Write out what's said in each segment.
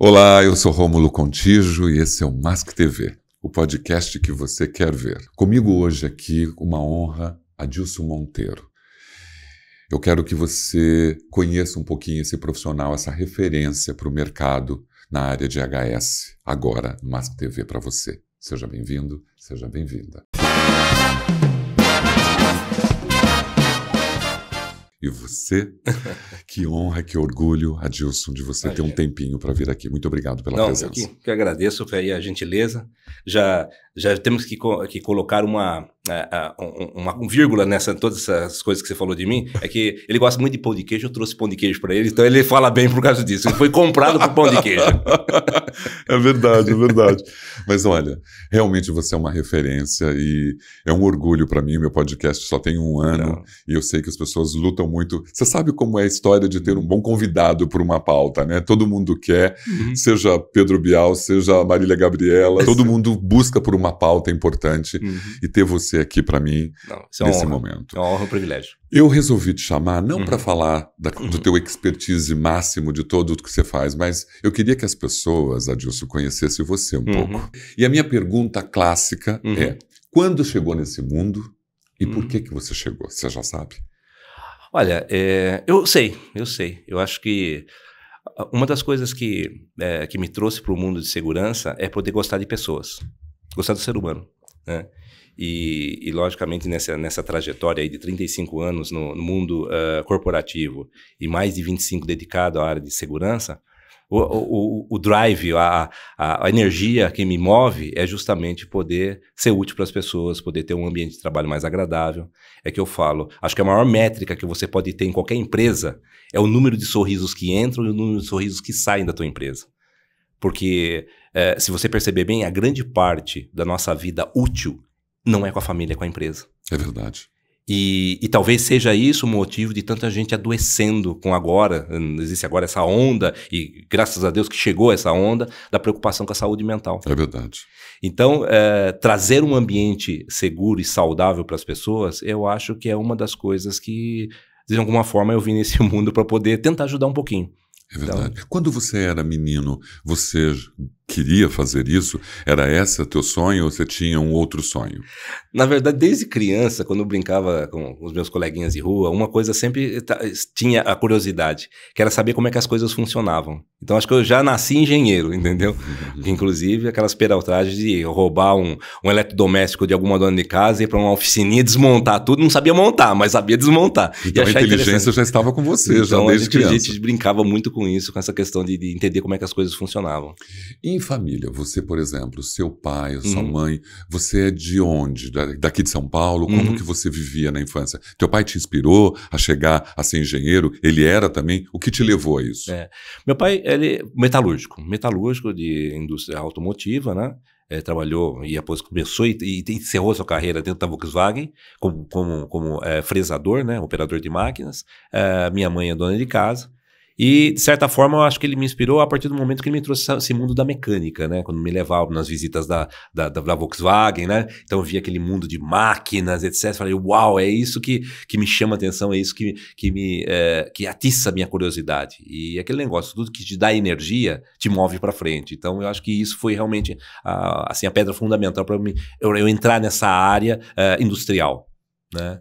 Olá, eu sou Rômulo Contígio e esse é o Mask TV, o podcast que você quer ver. Comigo hoje aqui, uma honra, Adilson Monteiro. Eu quero que você conheça um pouquinho esse profissional, essa referência para o mercado na área de HS, agora no Mask TV para você. Seja bem-vindo, seja bem-vinda. E você, que honra, que orgulho, Adilson, de você ter um tempinho para vir aqui. Muito obrigado pela presença. Eu que agradeço a gentileza. Já temos que colocar uma vírgula nessa todas essas coisas que você falou de mim. É que ele gosta muito de pão de queijo, eu trouxe pão de queijo para ele, então ele fala bem por causa disso. Ele foi comprado por pão de queijo. É verdade, é verdade. Mas olha, realmente você é uma referência e é um orgulho para mim. Meu podcast só tem um ano e eu sei que as pessoas lutam muito. Você sabe como é a história de ter um bom convidado por uma pauta, né? Todo mundo quer, seja Pedro Bial, seja Marília Gabriela, todo mundo busca por uma pauta importante e ter você aqui para mim nesse momento. É uma honra, um privilégio. Eu resolvi te chamar não para falar do teu expertise máximo de todo o que você faz, mas eu queria que as pessoas, Adilson, conhecessem você um pouco. E a minha pergunta clássica é, quando chegou nesse mundo e por que você chegou? Você já sabe? Olha, eu sei. Eu acho que uma das coisas que me trouxe para o mundo de segurança é poder gostar de pessoas, gostar do ser humano, né? E logicamente, nessa trajetória aí de 35 anos no mundo corporativo e mais de 25 dedicado à área de segurança, o drive, a energia que me move é justamente poder ser útil para as pessoas, poder ter um ambiente de trabalho mais agradável. É que eu falo, acho que a maior métrica que você pode ter em qualquer empresa é o número de sorrisos que entram e o número de sorrisos que saem da tua empresa. Porque, se você perceber bem, a grande parte da nossa vida útil não é com a família, é com a empresa. É verdade. E talvez seja isso o motivo de tanta gente adoecendo com agora, existe agora essa onda, e graças a Deus que chegou essa onda, da preocupação com a saúde mental. É verdade. Então, trazer um ambiente seguro e saudável para as pessoas, eu acho que é uma das coisas que, de alguma forma, eu vim nesse mundo para poder tentar ajudar um pouquinho. É verdade. Então, quando você era menino, você queria fazer isso? Era esse o teu sonho ou você tinha um outro sonho? Na verdade, desde criança, quando eu brincava com os meus coleguinhas de rua, uma coisa sempre tinha a curiosidade, que era saber como é que as coisas funcionavam. Então, acho que eu já nasci engenheiro, entendeu? Inclusive, aquelas peraltagens de roubar um eletrodoméstico de alguma dona de casa, ir para uma oficininha, desmontar tudo, não sabia montar, mas sabia desmontar. Então, a inteligência já estava com você, já desde criança. A gente brincava muito com isso, com essa questão de entender como é que as coisas funcionavam. Em família, você, por exemplo, seu pai, a sua mãe, você é de onde? Daqui de São Paulo? Como que você vivia na infância? Teu pai te inspirou a chegar a ser engenheiro? Ele era também? O que te levou a isso? Meu pai, ele é metalúrgico de indústria automotiva, né? Trabalhou e depois começou e encerrou sua carreira dentro da Volkswagen como fresador, né? Operador de máquinas. Minha mãe é dona de casa. E, de certa forma, eu acho que ele me inspirou a partir do momento que ele me trouxe esse mundo da mecânica, né? Quando me levava nas visitas da Volkswagen, né? Então eu via aquele mundo de máquinas, etc. Falei, uau, é isso que me chama a atenção, é isso que atiça a minha curiosidade. E aquele negócio, tudo que te dá energia, te move para frente. Então eu acho que isso foi realmente assim, a pedra fundamental para eu entrar nessa área industrial. Né?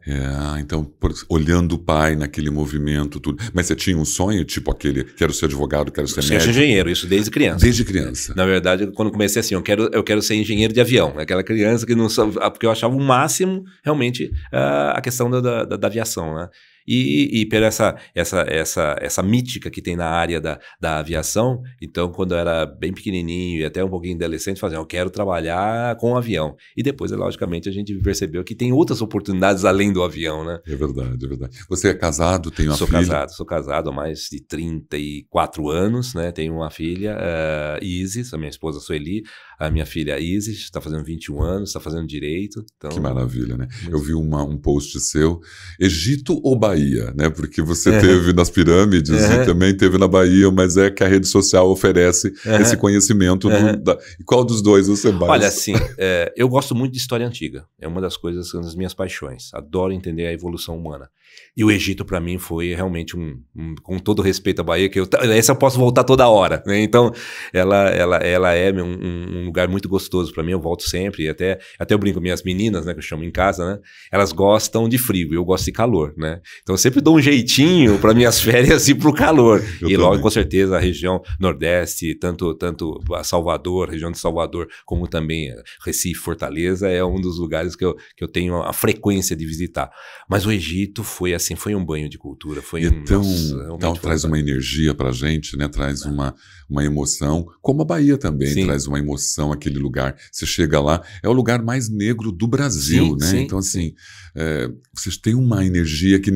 Então, olhando o pai naquele movimento, tudo. Mas você tinha um sonho, tipo aquele, quero ser advogado, quero ser médico? Ser engenheiro, isso desde criança. Desde criança. Na verdade, quando comecei assim, eu quero ser engenheiro de avião. Aquela criança que não sabe, porque eu achava o máximo, realmente, a questão da aviação, né? E por essa mítica que tem na área da aviação, então quando eu era bem pequenininho e até um pouquinho adolescente, eu quero trabalhar com o avião. E depois, logicamente, a gente percebeu que tem outras oportunidades além do avião, né? É verdade, é verdade. Você é casado, tem uma filha? Sou casado há mais de 34 anos, né? Tenho uma filha, Isis, a minha esposa Sueli, a minha filha Isis, está fazendo 21 anos, está fazendo direito. Então... Que maravilha, né? Eu vi um post seu, Egito ou Bahia? Bahia, né? Porque você teve nas pirâmides e também teve na Bahia, mas é que a rede social oferece esse conhecimento. E qual dos dois você mais? Olha, assim, eu gosto muito de história antiga. É uma das coisas, uma das minhas paixões. Adoro entender a evolução humana. E o Egito, para mim, foi realmente com todo respeito à Bahia, essa eu posso voltar toda hora, né? Então, ela é um lugar muito gostoso para mim, eu volto sempre, e até eu brinco com minhas meninas, né, que eu chamo em casa, né? Elas gostam de frio, eu gosto de calor, né? Então, eu sempre dou um jeitinho para minhas férias ir pro calor. Logo, com certeza, a região Nordeste, tanto a Salvador, região de Salvador, como também Recife, Fortaleza, é um dos lugares que eu tenho a frequência de visitar. Mas o Egito foi assim, foi um banho de cultura. Então traz uma energia pra gente, né? Traz uma emoção, como a Bahia também traz uma emoção, aquele lugar. Você chega lá, é o lugar mais negro do Brasil, né? Então, assim, vocês têm uma energia que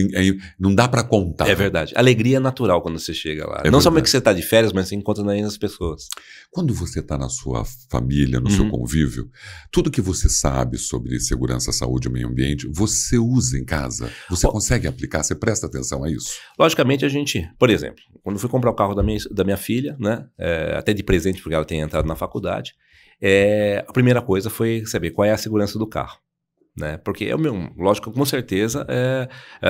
não dá pra contar. É verdade. Alegria é natural quando você chega lá. Não somente que você tá de férias, mas você encontra ainda as pessoas. Quando você tá na sua família, no seu convívio, tudo que você sabe sobre segurança, saúde e meio ambiente, você usa em casa? Você consegue aplicar? Você presta atenção a isso? Logicamente, a gente, por exemplo, quando eu fui comprar o carro da minha filha, né, até de presente, porque ela tem entrado na faculdade, a primeira coisa foi saber qual é a segurança do carro. Né? Porque lógico, com certeza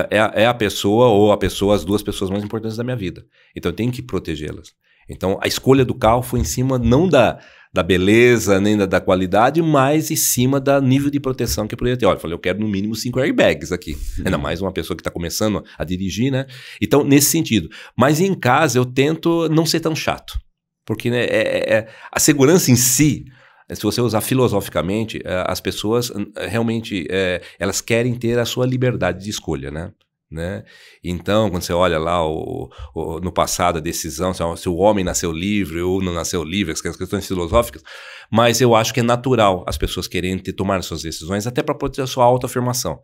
é a pessoa ou as duas pessoas mais importantes da minha vida. Então eu tenho que protegê-las. Então a escolha do carro foi em cima não da beleza, nem da qualidade, mas em cima do nível de proteção que eu poderia ter. Olha, eu falei, eu quero no mínimo 5 airbags aqui. Ainda mais uma pessoa que está começando a dirigir, né? Então, nesse sentido. Mas em casa eu tento não ser tão chato. Porque né, a segurança em si, se você usar filosoficamente, as pessoas realmente elas querem ter a sua liberdade de escolha, né? Então, quando você olha lá no passado a decisão, se o homem nasceu livre ou não nasceu livre, as questões filosóficas, mas eu acho que é natural as pessoas quererem tomar suas decisões até para poder ter a sua autoafirmação.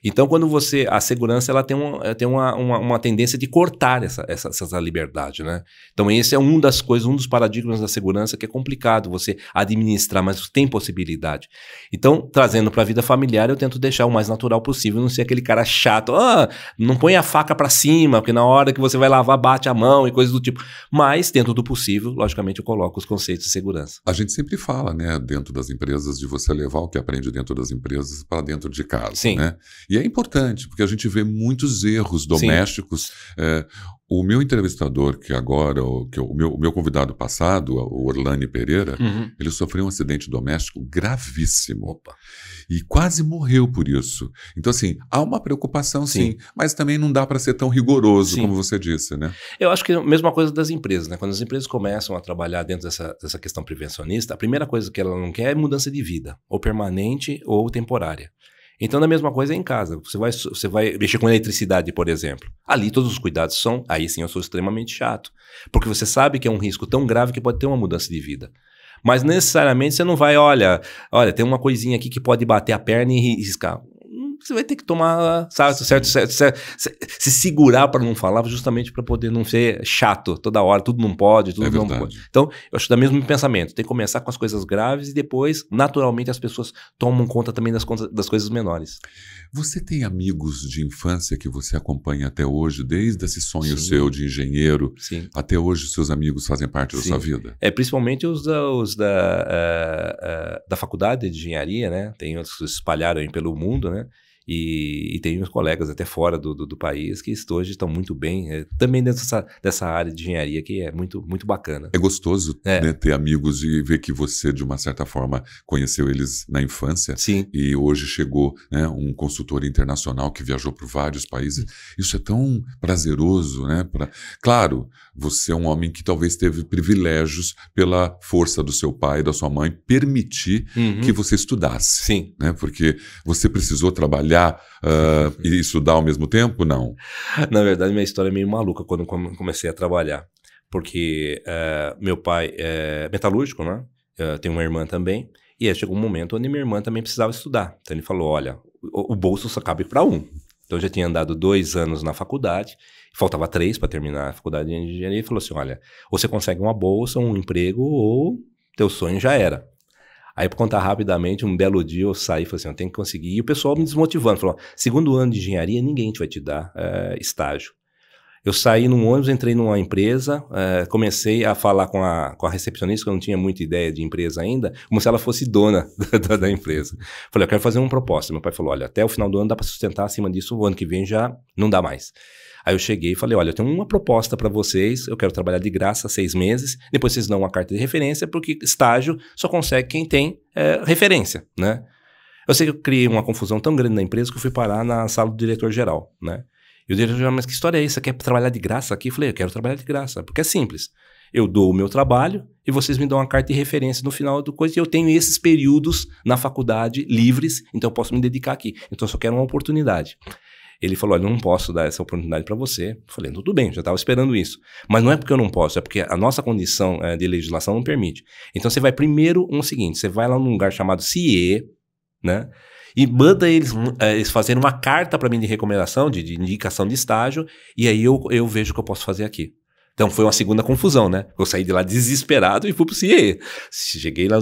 Então, quando a segurança ela tem uma tendência de cortar essa liberdade, né? Então, esse é um dos paradigmas da segurança que é complicado você administrar, mas tem possibilidade. Então, trazendo para a vida familiar, eu tento deixar o mais natural possível, não ser aquele cara chato, não põe a faca para cima, porque na hora que você vai lavar, bate a mão e coisas do tipo. Mas, dentro do possível, logicamente, eu coloco os conceitos de segurança. A gente sempre fala, né, dentro das empresas, de você levar o que aprende dentro das empresas para dentro de casa. Sim. Né? E é importante, porque a gente vê muitos erros domésticos. O meu entrevistador, que agora, o meu convidado passado, o Orlani Pereira, ele sofreu um acidente doméstico gravíssimo. Opa. E quase morreu por isso. Então, assim, há uma preocupação, sim, mas também não dá para ser tão rigoroso, como você disse, né? Eu acho que é a mesma coisa das empresas, né? Quando as empresas começam a trabalhar dentro dessa questão prevencionista, a primeira coisa que ela não quer é mudança de vida, ou permanente ou temporária. Então, a mesma coisa é em casa. Você vai mexer com eletricidade, por exemplo. Ali todos os cuidados são... Aí sim eu sou extremamente chato. Porque você sabe que é um risco tão grave que pode ter uma mudança de vida. Mas necessariamente você não vai... Olha, tem uma coisinha aqui que pode bater a perna e riscar. Você vai ter que tomar, sabe, certo, se segurar para não falar, justamente para poder não ser chato toda hora, tudo não pode, tudo não pode. Então, eu acho que dá mesmo pensamento, tem que começar com as coisas graves e depois, naturalmente, as pessoas tomam conta também das coisas menores. Você tem amigos de infância que você acompanha até hoje, desde esse sonho seu de engenheiro, até hoje seus amigos fazem parte da sua vida? Principalmente os da faculdade de engenharia, né? Tem outros que se espalharam aí pelo mundo, né? E tem uns colegas até fora do país que hoje estão muito bem, também dentro dessa área de engenharia que é muito, muito bacana. É gostoso né, ter amigos e ver que você, de uma certa forma, conheceu eles na infância. Sim. E hoje chegou, né, um consultor internacional que viajou por vários países. Isso é tão prazeroso, né? Claro, você é um homem que talvez teve privilégios pela força do seu pai e da sua mãe permitir que você estudasse. Sim. Né? Porque você precisou trabalhar e estudar ao mesmo tempo? Não. Na verdade, minha história é meio maluca quando comecei a trabalhar. Porque meu pai é metalúrgico, né? Tenho uma irmã também. E aí chegou um momento onde minha irmã também precisava estudar. Então ele falou, olha, o bolso só cabe para um. Então eu já tinha andado 2 anos na faculdade, faltava 3 para terminar a faculdade de engenharia. E falou assim, olha, ou você consegue uma bolsa, um emprego, ou teu sonho já era. Aí, para contar rapidamente, um belo dia eu saí e falei assim, eu tenho que conseguir. E o pessoal me desmotivando, falou, segundo ano de engenharia, ninguém vai te dar estágio. Eu saí num ônibus, entrei numa empresa, comecei a falar com a recepcionista, que eu não tinha muita ideia de empresa ainda, como se ela fosse dona da empresa. Falei, eu quero fazer uma proposta. Meu pai falou, olha, até o final do ano dá para sustentar, acima disso, o ano que vem já não dá mais. Aí eu cheguei e falei, olha, eu tenho uma proposta para vocês, eu quero trabalhar de graça 6 meses, depois vocês dão uma carta de referência, porque estágio só consegue quem tem referência, né? Eu sei que eu criei uma confusão tão grande na empresa que eu fui parar na sala do diretor-geral, né? E o diretor-geral, mas que história é essa? Você quer trabalhar de graça aqui? Eu falei, eu quero trabalhar de graça, porque é simples. Eu dou o meu trabalho e vocês me dão uma carta de referência no final do coisa e eu tenho esses períodos na faculdade livres, então eu posso me dedicar aqui. Então eu só quero uma oportunidade. Ele falou, olha, eu não posso dar essa oportunidade para você. Eu falei, tudo bem, já estava esperando isso. Mas não é porque eu não posso, é porque a nossa condição de legislação não permite. Então você vai primeiro seguinte, você vai lá num lugar chamado CIE, né? E manda eles fazerem uma carta para mim de recomendação, de indicação de estágio, e aí eu vejo o que eu posso fazer aqui. Então foi uma segunda confusão, né? Eu saí de lá desesperado e fui pro CIE. Cheguei lá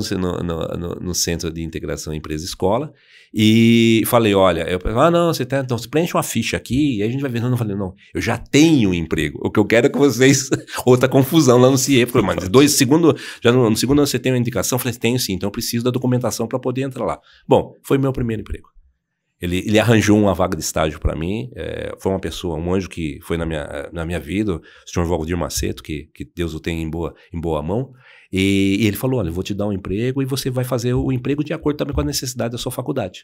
no Centro de Integração Empresa-Escola e falei, olha, não, então você preenche uma ficha aqui e aí a gente vai ver. Não, eu falei, não, eu já tenho um emprego. O que eu quero é que vocês... Outra confusão lá no CIE. Falei, mas no segundo ano você tem uma indicação? Eu falei, tenho sim, então eu preciso da documentação para poder entrar lá. Bom, foi meu primeiro emprego. Ele arranjou uma vaga de estágio para mim, foi uma pessoa, um anjo que foi na minha vida, o senhor Valdir Maceto, que Deus o tenha em boa mão, e ele falou, olha, eu vou te dar um emprego e você vai fazer o emprego de acordo também com a necessidade da sua faculdade.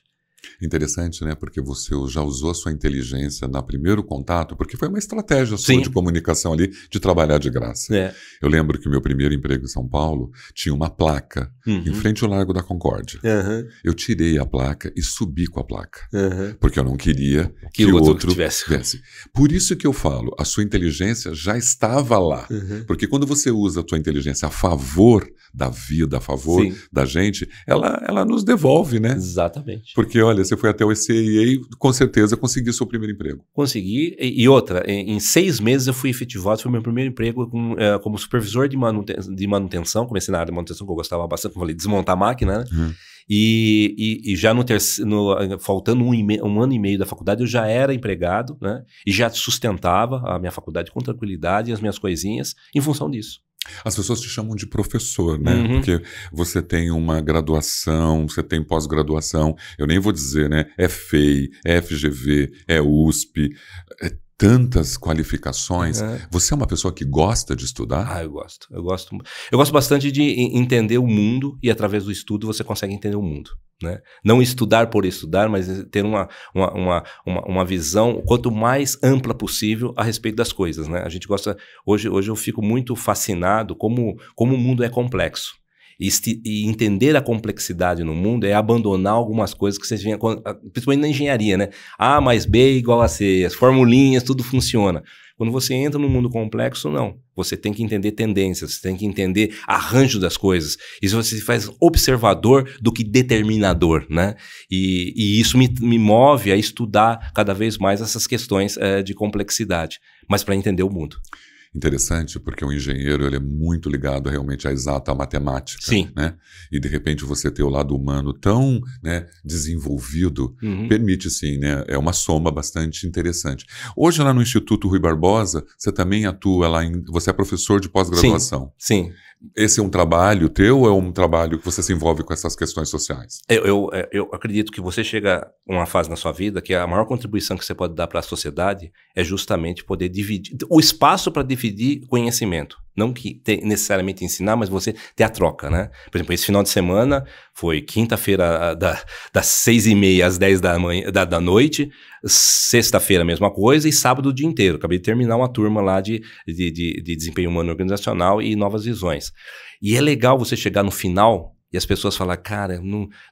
Interessante, né? Porque você já usou a sua inteligência no primeiro contato, porque foi uma estratégia sua de comunicação ali, de trabalhar de graça. Eu lembro que o meu primeiro emprego em São Paulo tinha uma placa em frente ao Largo da Concórdia. Eu tirei a placa e subi com a placa, porque eu não queria que o outro tivesse. Por isso que eu falo, a sua inteligência já estava lá. Porque quando você usa a sua inteligência a favor da vida, a favor da gente, ela nos devolve, né? Exatamente. Porque, olha, você foi até o ECIA e com certeza conseguiu seu primeiro emprego. Consegui. E outra, em 6 meses eu fui efetivado, foi meu primeiro emprego como supervisor de manutenção. Comecei na área de manutenção, que eu gostava bastante, como eu falei, desmontar a máquina, né? E já faltando um ano e meio da faculdade, eu já era empregado, né? E já sustentava a minha faculdade com tranquilidade e as minhas coisinhas em função disso. As pessoas te chamam de professor, né? Porque você tem uma graduação, você tem pós-graduação, eu nem vou dizer, né? É FEI, é FGV, é USP, tantas qualificações. Você é uma pessoa que gosta de estudar? Eu gosto. Eu gosto bastante de entender o mundo e através do estudo você consegue entender o mundo, né? Não estudar por estudar, mas ter uma visão quanto mais ampla possível a respeito das coisas, né? A gente gosta... Hoje eu fico muito fascinado como o mundo é complexo. E entender a complexidade no mundo é abandonar algumas coisas que vocês veem, principalmente na engenharia, né? A mais B igual a C, as formulinhas, tudo funciona. Quando você entra no mundo complexo, não. Você tem que entender tendências, você tem que entender arranjo das coisas. Isso você faz observador do que determinador, né? E isso me move a estudar cada vez mais essas questões de complexidade, mas para entender o mundo. Interessante, porque o engenheiro ele é muito ligado realmente à exata matemática. Né? E de repente você ter o lado humano tão, né, desenvolvido, permite sim, né? É uma soma bastante interessante. Hoje lá no Instituto Rui Barbosa, você também atua lá, você é professor de pós-graduação. Sim. Esse é um trabalho teu ou é um trabalho que você se envolve com essas questões sociais? Eu acredito que você chega a uma fase na sua vida que a maior contribuição que você pode dar para a sociedade é justamente poder dividir, o espaço para dividir conhecimento. Não que necessariamente ensinar, mas você ter a troca, né? Por exemplo, esse final de semana foi quinta-feira das 6h30 às 10 da noite, sexta-feira a mesma coisa e sábado o dia inteiro. Acabei de terminar uma turma lá de desempenho humano organizacional e novas visões. E é legal você chegar no final e as pessoas falam, cara,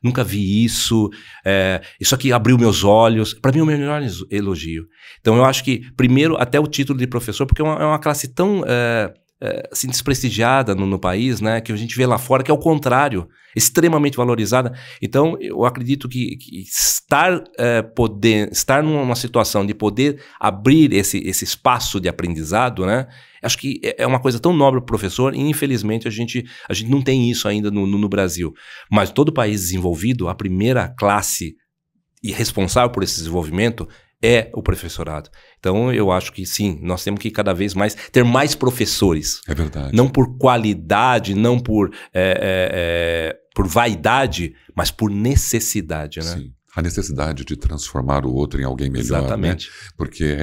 nunca vi isso, isso aqui abriu meus olhos. Para mim é o melhor elogio. Então eu acho que, primeiro, até o título de professor, porque é uma classe tão assim, desprestigiada no país, né? Que a gente vê lá fora, que é o contrário, extremamente valorizada. Então, eu acredito que estar numa situação de poder abrir esse espaço de aprendizado, né? Acho que é uma coisa tão nobre para o professor, e infelizmente a gente não tem isso ainda no Brasil. Mas todo país desenvolvido, a primeira classe e responsável por esse desenvolvimento é o professorado. Então, eu acho que sim, nós temos que cada vez mais ter mais professores. É verdade. Não por qualidade, não por vaidade, mas por necessidade, né? Sim. A necessidade de transformar o outro em alguém melhor. Exatamente. Né? Porque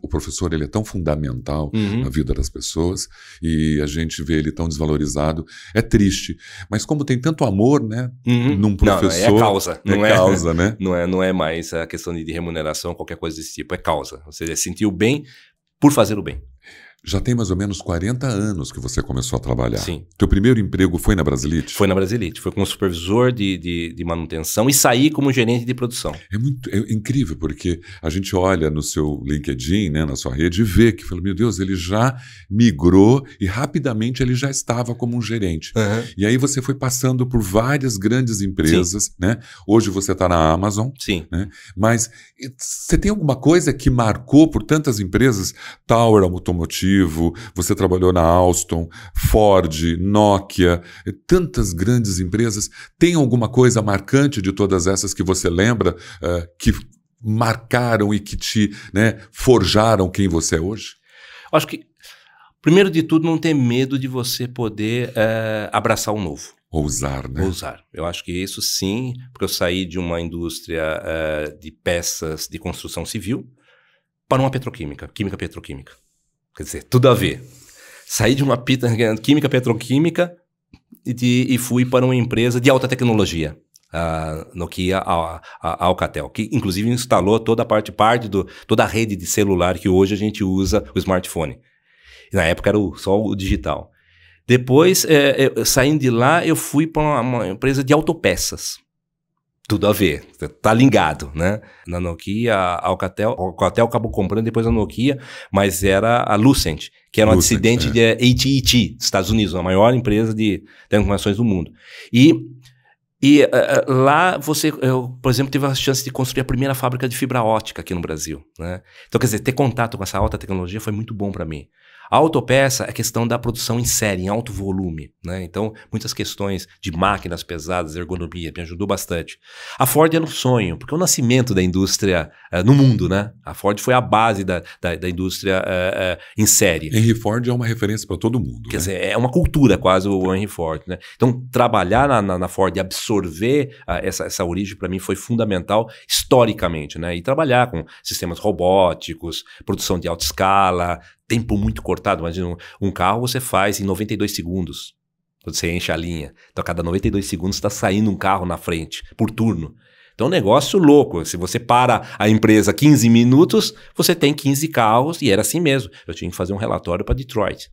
o professor ele é tão fundamental na vida das pessoas e a gente vê ele tão desvalorizado. É triste. Mas como tem tanto amor, né, num professor... Não, é causa. Não é causa, né? Não é mais a questão de remuneração, qualquer coisa desse tipo. É causa. Ou seja, sentir o bem por fazer o bem. Já tem mais ou menos 40 anos que você começou a trabalhar. Sim. Teu primeiro emprego foi na Brasilite? Foi na Brasilite. Foi como supervisor de manutenção e saí como gerente de produção. É incrível, porque a gente olha no seu LinkedIn, né, na sua rede, e vê que, meu Deus, ele já migrou e rapidamente ele já estava como um gerente. E aí você foi passando por várias grandes empresas, né? Hoje você está na Amazon. Sim. Né? Mas você tem alguma coisa que marcou por tantas empresas? Tower Automotivo, você trabalhou na Alstom, Ford, Nokia, tantas grandes empresas. Tem alguma coisa marcante de todas essas que você lembra, que marcaram e que te, né, forjaram quem você é hoje? Acho que, primeiro de tudo, não ter medo de você poder abraçar o novo. Ousar, né? Ousar. Eu acho que isso sim, porque eu saí de uma indústria de peças de construção civil para uma petroquímica, química petroquímica. Quer dizer, tudo a ver. Saí de uma química petroquímica e fui para uma empresa de alta tecnologia, a Nokia, a Alcatel, que inclusive instalou toda toda a rede de celular que hoje a gente usa, o smartphone. E na época era só o digital. Depois, saindo de lá, eu fui para uma empresa de autopeças. Tudo a ver, tá ligado, né? Na Nokia, a Alcatel acabou comprando depois a Nokia, mas era a Lucent, que era um descendente de AT&T, dos Estados Unidos, a maior empresa de telecomunicações do mundo. E lá eu, por exemplo, tive a chance de construir a primeira fábrica de fibra ótica aqui no Brasil, né? Então, quer dizer, ter contato com essa alta tecnologia foi muito bom para mim. A autopeça é questão da produção em série, em alto volume, né? Então, muitas questões de máquinas pesadas, ergonomia, me ajudou bastante. A Ford era um sonho, porque é o nascimento da indústria no mundo, né? A Ford foi a base da indústria em série. Henry Ford é uma referência para todo mundo. Quer dizer, é uma cultura quase o Henry Ford, né? Então, trabalhar na Ford e absorver essa origem, para mim, foi fundamental historicamente, né? E trabalhar com sistemas robóticos, produção de alta escala, tempo muito cortado. Imagina, um carro você faz em 92 segundos, quando você enche a linha. Então, a cada 92 segundos está saindo um carro na frente, por turno. Então, é um negócio louco. Se você para a empresa 15 minutos, você tem 15 carros, e era assim mesmo. Eu tinha que fazer um relatório para Detroit.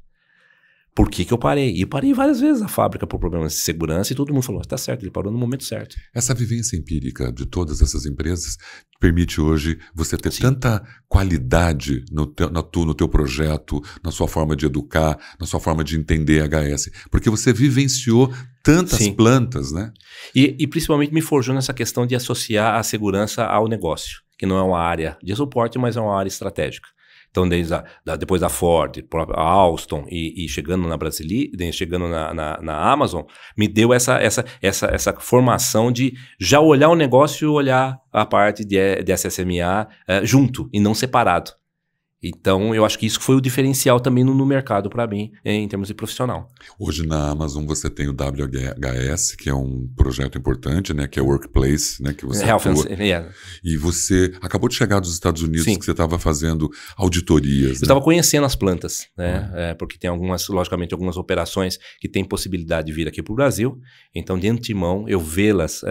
Por que eu parei? E eu parei várias vezes a fábrica por problemas de segurança e todo mundo falou, tá certo, ele parou no momento certo. Essa vivência empírica de todas essas empresas permite hoje você ter tanta qualidade no teu projeto, na sua forma de educar, na sua forma de entender HS, porque você vivenciou tantas plantas, né? E principalmente me forjou nessa questão de associar a segurança ao negócio, que não é uma área de suporte, mas é uma área estratégica. Então, depois da Ford, a Alstom e chegando na Brasilite, chegando na Amazon, me deu essa formação de já olhar o negócio e olhar a parte de SSMA junto e não separado. Então, eu acho que isso foi o diferencial também no mercado para mim, em termos de profissional. Hoje na Amazon você tem o WHS, que é um projeto importante, né, que é o Workplace, né, que você atua. E você acabou de chegar dos Estados Unidos, que você estava fazendo auditorias. Eu estava conhecendo as plantas, né, porque tem logicamente, algumas operações que têm possibilidade de vir aqui para o Brasil. Então, de antemão, eu vê-las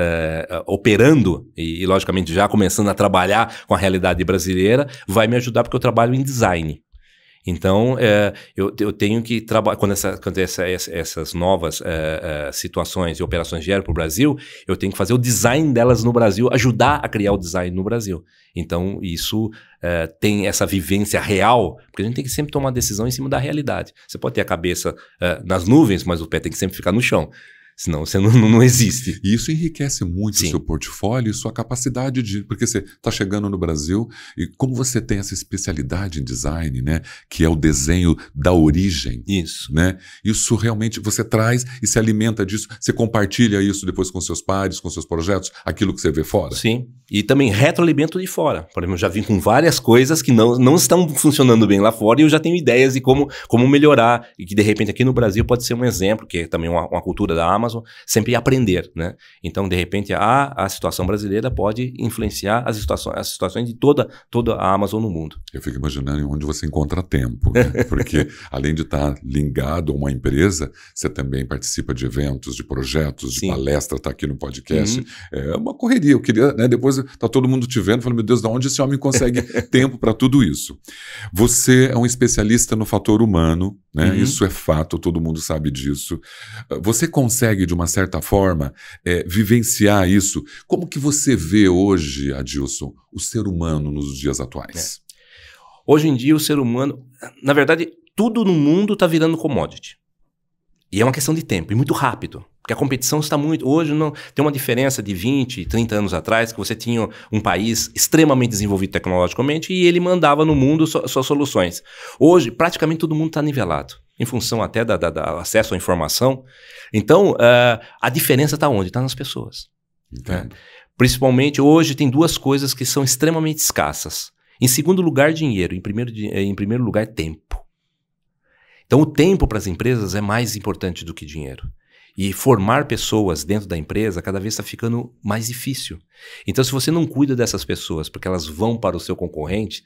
operando e, logicamente, já começando a trabalhar com a realidade brasileira, vai me ajudar porque eu trabalho em design. Então, eu tenho que trabalhar, quando essas novas situações e operações vieram para o Brasil, eu tenho que fazer o design delas no Brasil, ajudar a criar o design no Brasil. Então, isso tem essa vivência real, porque a gente tem que sempre tomar decisão em cima da realidade. Você pode ter a cabeça nas nuvens, mas o pé tem que sempre ficar no chão. Senão você não existe. E isso enriquece muito o seu portfólio e sua capacidade de... Porque você está chegando no Brasil e como você tem essa especialidade em design, né? Que é o desenho da origem. Isso. Né? Isso realmente você traz e se alimenta disso. Você compartilha isso depois com seus pares, com seus projetos, aquilo que você vê fora. Sim. E também retroalimento de fora. Por exemplo, eu já vim com várias coisas que não estão funcionando bem lá fora e eu já tenho ideias de como melhorar. E que de repente aqui no Brasil pode ser um exemplo, que é também uma cultura da Amazon, sempre aprender, né? Então, de repente, a situação brasileira pode influenciar as situações de toda a Amazon no mundo. Eu fico imaginando onde você encontra tempo, né? Porque além de estar ligado a uma empresa, você também participa de eventos, de projetos, de palestra, está aqui no podcast. É uma correria. Eu queria, né? Depois tá todo mundo te vendo, falando, meu Deus, de onde esse homem consegue tempo para tudo isso? Você é um especialista no fator humano, né? Isso é fato, todo mundo sabe disso. Você consegue, de uma certa forma, vivenciar isso. Como que você vê hoje, Adilson, o ser humano nos dias atuais? Hoje em dia, o ser humano... Na verdade, tudo no mundo está virando commodity. E é uma questão de tempo, e muito rápido. Porque a competição está muito... Hoje não tem uma diferença de 20, 30 anos atrás, que você tinha um país extremamente desenvolvido tecnologicamente e ele mandava no mundo suas soluções. Hoje, praticamente todo mundo está nivelado, em função até do acesso à informação. Então, a diferença está onde? Está nas pessoas. Né? Principalmente, hoje, tem duas coisas que são extremamente escassas. Em segundo lugar, dinheiro. Em primeiro lugar, tempo. Então, o tempo para as empresas é mais importante do que dinheiro. E formar pessoas dentro da empresa cada vez está ficando mais difícil. Então, se você não cuida dessas pessoas, porque elas vão para o seu concorrente,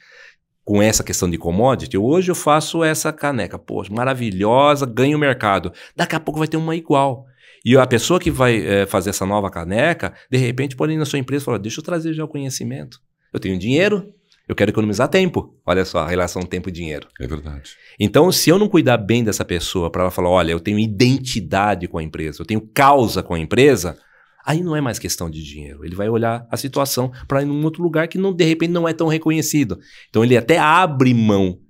com essa questão de commodity, hoje eu faço essa caneca, poxa, maravilhosa, ganho o mercado. Daqui a pouco vai ter uma igual. E a pessoa que vai fazer essa nova caneca, de repente pode ir na sua empresa e falar, deixa eu trazer já o conhecimento. Eu tenho dinheiro, eu quero economizar tempo. Olha só a relação tempo e dinheiro. É verdade. Então, se eu não cuidar bem dessa pessoa para ela falar, olha, eu tenho identidade com a empresa, eu tenho causa com a empresa, aí não é mais questão de dinheiro. Ele vai olhar a situação para ir num outro lugar que de repente não é tão reconhecido. Então, ele até abre mão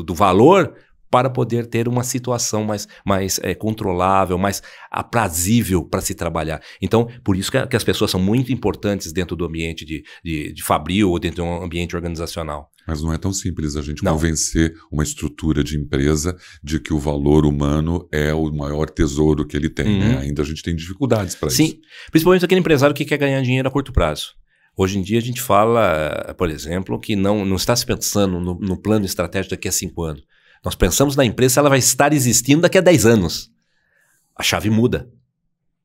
do valor para poder ter uma situação mais controlável, mais aprazível para se trabalhar. Então, por isso que as pessoas são muito importantes dentro do ambiente de fabril ou dentro de um ambiente organizacional. Mas não é tão simples a gente convencer uma estrutura de empresa de que o valor humano é o maior tesouro que ele tem. Né? Ainda a gente tem dificuldades para isso. Sim, principalmente aquele empresário que quer ganhar dinheiro a curto prazo. Hoje em dia a gente fala, por exemplo, que não está se pensando no plano estratégico daqui a 5 anos. Nós pensamos na empresa se ela vai estar existindo daqui a 10 anos. A chave muda.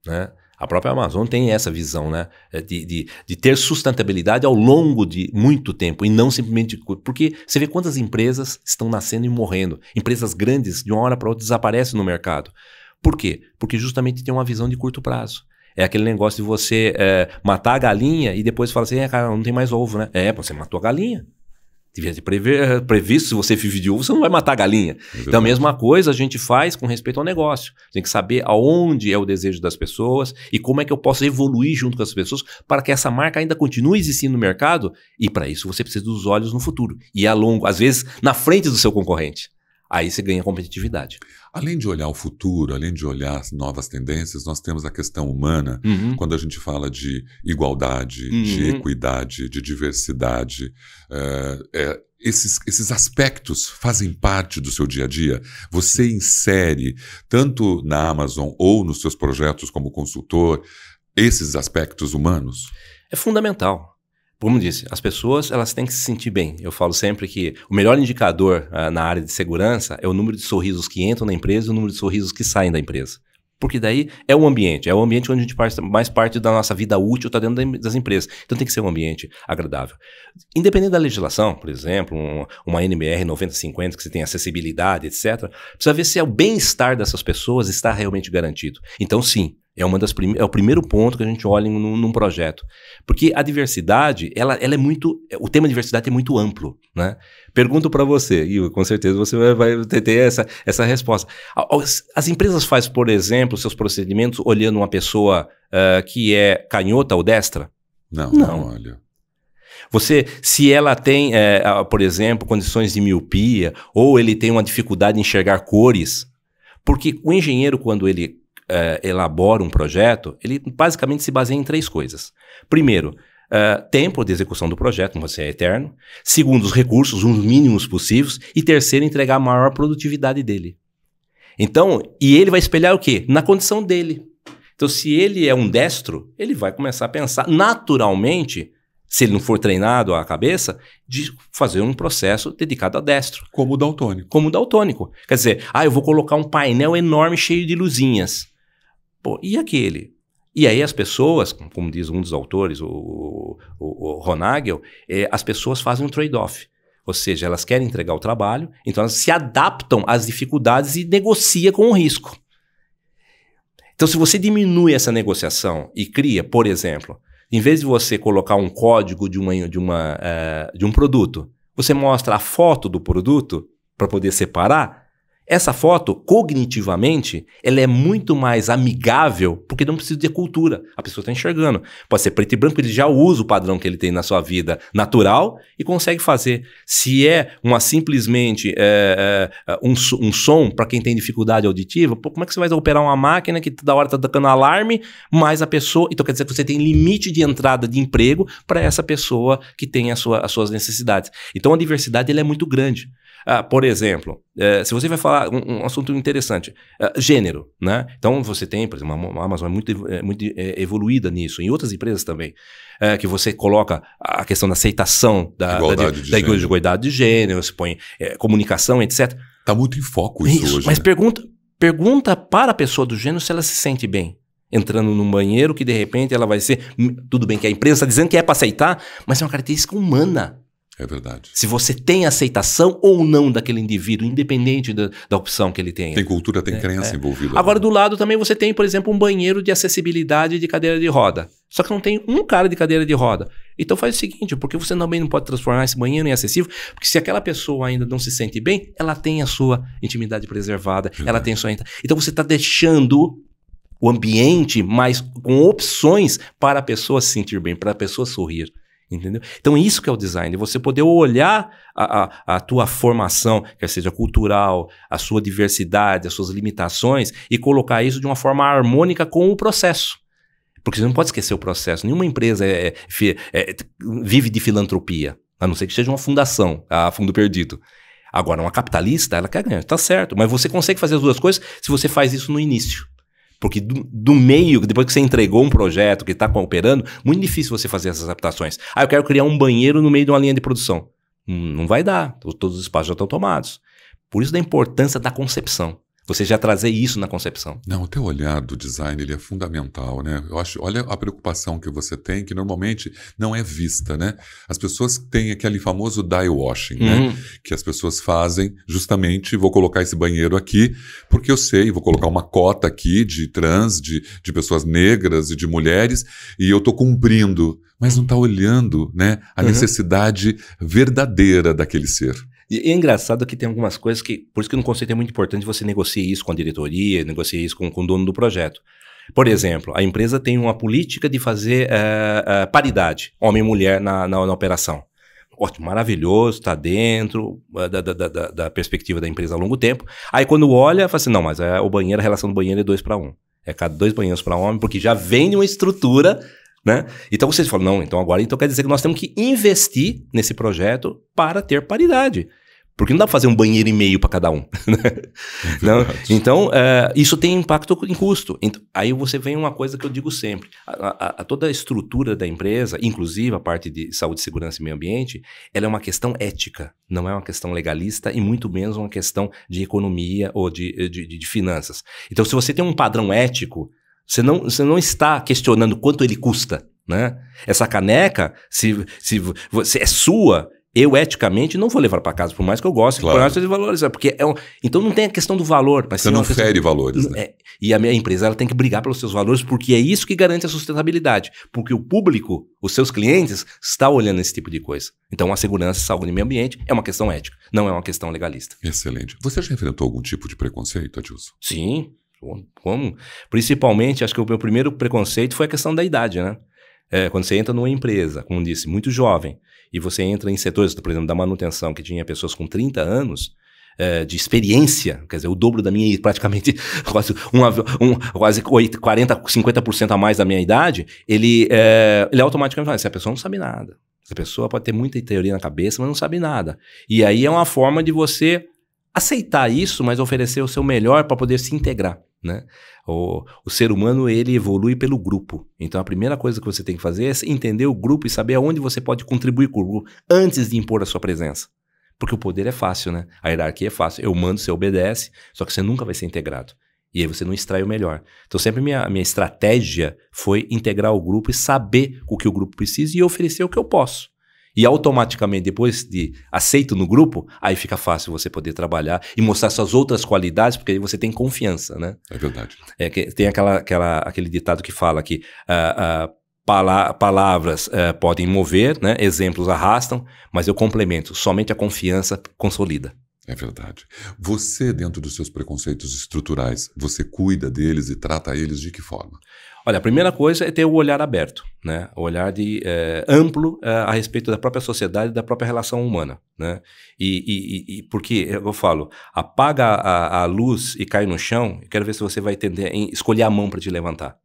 Né? A própria Amazon tem essa visão, né? de ter sustentabilidade ao longo de muito tempo e não simplesmente... Porque você vê quantas empresas estão nascendo e morrendo. Empresas grandes, de uma hora para outra, desaparecem no mercado. Por quê? Porque justamente tem uma visão de curto prazo. É aquele negócio de você matar a galinha e depois falar assim, cara, não tem mais ovo, né? Você matou a galinha. Devia ter previsto, se você vive de ovo, você não vai matar a galinha. Então a mesma coisa a gente faz com respeito ao negócio. Tem que saber aonde é o desejo das pessoas e como é que eu posso evoluir junto com as pessoas para que essa marca ainda continue existindo no mercado e para isso você precisa dos olhos no futuro. E a longo, às vezes, na frente do seu concorrente. Aí você ganha competitividade. Além de olhar o futuro, além de olhar as novas tendências, nós temos a questão humana, quando a gente fala de igualdade, de equidade, de diversidade. Esses aspectos fazem parte do seu dia a dia? Você insere, tanto na Amazon ou nos seus projetos como consultor, esses aspectos humanos? É fundamental. Como disse, as pessoas elas têm que se sentir bem. Eu falo sempre que o melhor indicador na área de segurança é o número de sorrisos que entram na empresa e o número de sorrisos que saem da empresa. Porque daí é o ambiente onde a gente mais parte da nossa vida útil está dentro das empresas. Então tem que ser um ambiente agradável. Independente da legislação, por exemplo, uma NBR 9050 que você tem acessibilidade, etc., precisa ver se o bem-estar dessas pessoas está realmente garantido. Então sim, É o primeiro ponto que a gente olha num projeto. Porque a diversidade, ela é muito... O tema diversidade é muito amplo, né? Pergunto para você, e com certeza você vai ter essa resposta. As empresas fazem, por exemplo, seus procedimentos olhando uma pessoa que é canhota ou destra? Não, olha. Se ela tem, por exemplo, condições de miopia, ou ele tem uma dificuldade em enxergar cores, porque o engenheiro, quando ele elabora um projeto, ele basicamente se baseia em 3 coisas. Primeiro, tempo de execução do projeto, como você é eterno. Segundo, os recursos, os mínimos possíveis. E terceiro, entregar a maior produtividade dele. Então, e ele vai espelhar o quê? Na condição dele. Então, se ele é um destro, ele vai começar a pensar naturalmente, se ele não for treinado à cabeça, de fazer um processo dedicado a destro. Como o daltônico. Como o daltônico. Quer dizer, eu vou colocar um painel enorme cheio de luzinhas. Pô, e aquele? E aí as pessoas, como diz um dos autores, o Ron Nagel, as pessoas fazem um trade-off. Ou seja, elas querem entregar o trabalho, então elas se adaptam às dificuldades e negociam com o risco. Então, se você diminui essa negociação e cria, por exemplo, em vez de você colocar um código de um produto, você mostra a foto do produto para poder separar. Essa foto, cognitivamente, ela é muito mais amigável porque não precisa de cultura. A pessoa está enxergando. Pode ser preto e branco, ele já usa o padrão que ele tem na sua vida natural e consegue fazer. Se é simplesmente um som, para quem tem dificuldade auditiva, como é que você vai operar uma máquina que toda hora está tocando alarme, mas a pessoa... Então quer dizer que você tem limite de entrada de emprego para essa pessoa que tem as suas necessidades. Então a diversidade ela é muito grande. Por exemplo, se você vai falar um assunto interessante, gênero, né? Então você tem, por exemplo, a Amazon é muito evoluída nisso, em outras empresas também, que você coloca a questão da aceitação da igualdade de gênero, você põe comunicação, etc. Está muito em foco isso hoje. Mas pergunta para a pessoa do gênero se ela se sente bem. Entrando num banheiro que de repente ela vai ser... Tudo bem que a empresa está dizendo que é para aceitar, mas é uma característica humana. É verdade. Se você tem aceitação ou não daquele indivíduo, independente da opção que ele tenha. Tem cultura, tem crença envolvida. Agora, do lado também você tem, por exemplo, um banheiro de acessibilidade de cadeira de roda. Só que não tem um cara de cadeira de roda. Então faz o seguinte, porque você também não pode transformar esse banheiro em acessível, porque se aquela pessoa ainda não se sente bem, ela tem a sua intimidade preservada, ela tem a sua... Então você está deixando o ambiente mais com opções para a pessoa se sentir bem, para a pessoa sorrir. Entendeu? Então isso que é o design, você poder olhar a tua formação, quer seja cultural, a sua diversidade, as suas limitações e colocar isso de uma forma harmônica com o processo. Porque você não pode esquecer o processo. Nenhuma empresa vive de filantropia, a não ser que seja uma fundação, a fundo perdido. Agora, uma capitalista, ela quer ganhar, tá certo, mas você consegue fazer as duas coisas se você faz isso no início. Porque do meio, depois que você entregou um projeto que está operando, muito difícil você fazer essas adaptações. Eu quero criar um banheiro no meio de uma linha de produção. Não vai dar, todos os espaços já estão tomados. Por isso da importância da concepção. Você já trazer isso na concepção. Não, o teu olhar do design ele é fundamental, né? Eu acho, olha a preocupação que você tem, que normalmente não é vista, né? As pessoas têm aquele famoso die washing, né? Que as pessoas fazem justamente, vou colocar esse banheiro aqui, porque eu sei, vou colocar uma cota aqui de trans, de pessoas negras e de mulheres, e eu estou cumprindo, mas não está olhando, né, a necessidade verdadeira daquele ser. E é engraçado que tem algumas coisas que... Por isso que no conceito é muito importante você negociar isso com a diretoria, negociar isso com o dono do projeto. Por exemplo, a empresa tem uma política de fazer paridade, homem e mulher na operação. Ótimo, maravilhoso, está dentro da perspectiva da empresa a longo tempo. Aí quando olha, fala assim, não, mas a relação do banheiro é 2:1. É cada 2 banheiros para homem, porque já vem de uma estrutura... Né? Então vocês falam, não, então agora quer dizer que nós temos que investir nesse projeto para ter paridade. Porque não dá para fazer um banheiro e meio para cada um. Não? Então, isso tem impacto em custo. Então, aí você vem uma coisa que eu digo sempre. Toda a estrutura da empresa, inclusive a parte de saúde, segurança e meio ambiente, ela é uma questão ética, não é uma questão legalista e muito menos uma questão de economia ou de finanças. Então, se você tem um padrão ético, você não está questionando quanto ele custa, né? Essa caneca, se é sua... Eu, eticamente, não vou levar para casa, por mais que eu goste, Claro. por mais que eu valorize, porque então não tem a questão do valor. Mas Você não fere valores, né? E a minha empresa ela tem que brigar pelos seus valores, porque é isso que garante a sustentabilidade. Porque o público, os seus clientes, está olhando esse tipo de coisa. Então, a segurança, saúde e meio ambiente é uma questão ética, não é uma questão legalista. Excelente. Você já enfrentou algum tipo de preconceito, Adilson? Sim, como? Principalmente, acho que o meu primeiro preconceito foi a questão da idade, né? Quando você entra numa empresa, como disse, muito jovem, e você entra em setores, por exemplo, da manutenção, que tinha pessoas com 30 anos de experiência, quer dizer, o dobro da minha, praticamente quase 40, 50% a mais da minha idade, ele automaticamente fala, essa pessoa não sabe nada. Essa pessoa pode ter muita teoria na cabeça, mas não sabe nada. E aí é uma forma de você aceitar isso, mas oferecer o seu melhor para poder se integrar, né? O ser humano, ele evolui pelo grupo. Então, a primeira coisa que você tem que fazer é entender o grupo e saber aonde você pode contribuir com o grupo antes de impor a sua presença. Porque o poder é fácil, né? A hierarquia é fácil. Eu mando, você obedece, só que você nunca vai ser integrado. E aí você não extrai o melhor. Então, sempre minha estratégia foi integrar o grupo e saber o que o grupo precisa e oferecer o que eu posso. E automaticamente, depois de aceito no grupo, aí fica fácil você poder trabalhar e mostrar suas outras qualidades, porque aí você tem confiança, né? É verdade. Tem aquele ditado que fala que palavras podem mover, né? Exemplos arrastam, mas eu complemento, somente a confiança consolida. É verdade. Você, dentro dos seus preconceitos estruturais, você cuida deles e trata eles de que forma? Olha, a primeira coisa é ter o olhar aberto, né? O olhar amplo a respeito da própria sociedade e da própria relação humana, né? E porque, eu falo, apaga a luz e cai no chão, eu quero ver se você vai entender em escolher a mão para te levantar.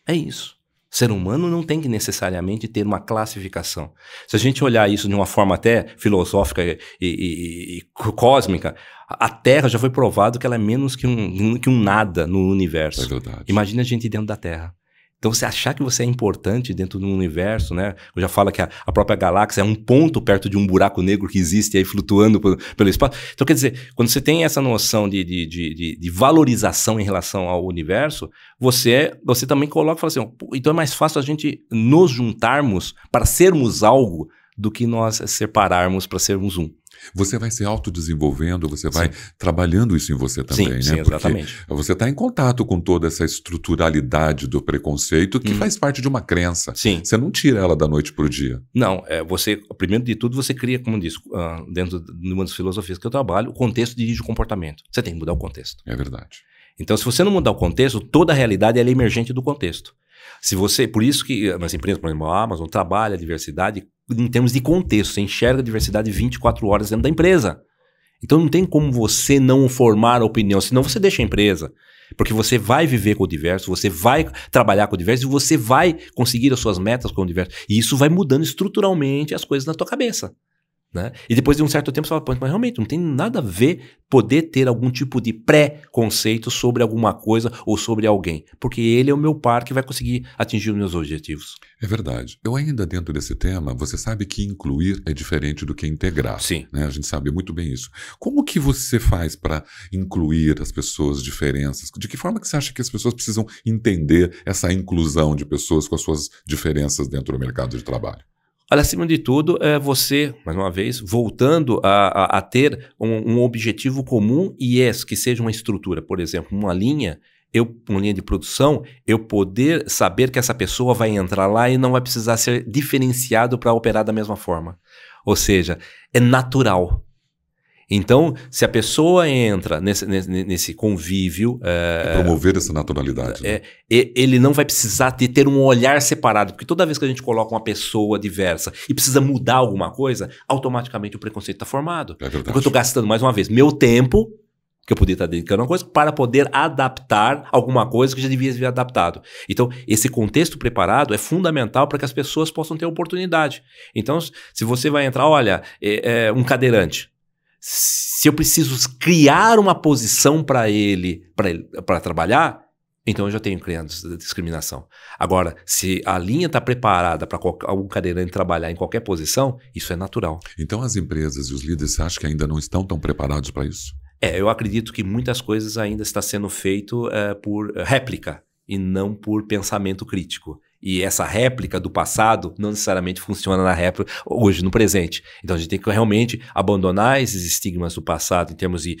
É isso. O ser humano não tem que necessariamente ter uma classificação. Se a gente olhar isso de uma forma até filosófica e cósmica, a Terra já foi provado que ela é menos que um nada no universo. É verdade. Imagina a gente dentro da Terra. Então, você achar que você é importante dentro do universo, né? Eu já falo que a própria galáxia é um ponto perto de um buraco negro que existe aí flutuando pelo espaço. Então, quer dizer, quando você tem essa noção de valorização em relação ao universo, você também coloca e fala assim, então é mais fácil a gente nos juntarmos para sermos algo do que nós separarmos para sermos um. Você vai se autodesenvolvendo, você vai trabalhando isso em você também, né? Sim, exatamente. Porque você está em contato com toda essa estruturalidade do preconceito que faz parte de uma crença. Sim. Você não tira ela da noite para o dia. Não, primeiro de tudo, você cria, como eu disse, dentro de uma das filosofias que eu trabalho, o contexto dirige o comportamento. Você tem que mudar o contexto. É verdade. Então, se você não mudar o contexto, toda a realidade ela é emergente do contexto. Por isso que nas empresas, por exemplo, a Amazon trabalha a diversidade em termos de contexto. Você enxerga a diversidade 24 horas dentro da empresa. Então não tem como você não formar opinião, senão você deixa a empresa. Porque você vai viver com o diverso, você vai trabalhar com o diverso e você vai conseguir as suas metas com o diverso. E isso vai mudando estruturalmente as coisas na tua cabeça. Né? E depois de um certo tempo você fala, mas realmente não tem nada a ver poder ter algum tipo de pré-conceito sobre alguma coisa ou sobre alguém, porque ele é o meu par que vai conseguir atingir os meus objetivos. É verdade. Eu ainda dentro desse tema, você sabe que incluir é diferente do que integrar. Sim. Né? A gente sabe muito bem isso. Como que você faz para incluir as pessoas diferenças? De que forma que você acha que as pessoas precisam entender essa inclusão de pessoas com as suas diferenças dentro do mercado de trabalho? Olha, acima de tudo, é você, mais uma vez, voltando a ter um objetivo comum e que seja uma estrutura. Por exemplo, uma linha de produção, eu poder saber que essa pessoa vai entrar lá e não vai precisar ser diferenciado para operar da mesma forma. Ou seja, é natural. Então, se a pessoa entra nesse convívio... promover essa naturalidade. Né? Ele não vai precisar ter um olhar separado, porque toda vez que a gente coloca uma pessoa diversa e precisa mudar alguma coisa, automaticamente o preconceito está formado. É verdade. Porque eu estou gastando, mais uma vez, meu tempo, que eu podia estar dedicando a uma coisa, para poder adaptar alguma coisa que já devia ser adaptado. Então, esse contexto preparado é fundamental para que as pessoas possam ter oportunidade. Então, se você vai entrar, olha, um cadeirante, se eu preciso criar uma posição para ele para trabalhar, então eu já tenho criado discriminação. Agora, se a linha está preparada para algum cadeirante trabalhar em qualquer posição, isso é natural. Então as empresas e os líderes acham que ainda não estão tão preparados para isso? Eu acredito que muitas coisas ainda estão sendo feitas por réplica e não por pensamento crítico. E essa réplica do passado não necessariamente funciona na réplica hoje, no presente. Então a gente tem que realmente abandonar esses estigmas do passado em termos de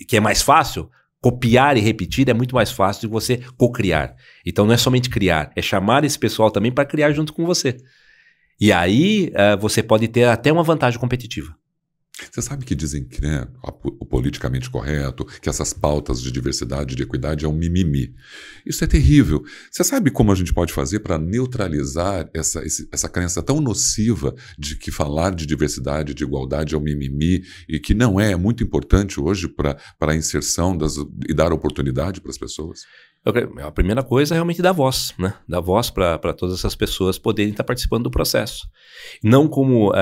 que é mais fácil. Copiar e repetir é muito mais fácil de você co-criar. Então não é somente criar, é chamar esse pessoal também para criar junto com você. E aí você pode ter até uma vantagem competitiva. Você sabe que dizem que, né, o politicamente correto, que essas pautas de diversidade e de equidade é um mimimi. Isso é terrível. Você sabe como a gente pode fazer para neutralizar essa crença tão nociva de que falar de diversidade, de igualdade é um mimimi e que não é muito importante hoje para a inserção e dar oportunidade para as pessoas? A primeira coisa é realmente dar voz, né? Dar voz para todas essas pessoas poderem estar participando do processo. Não como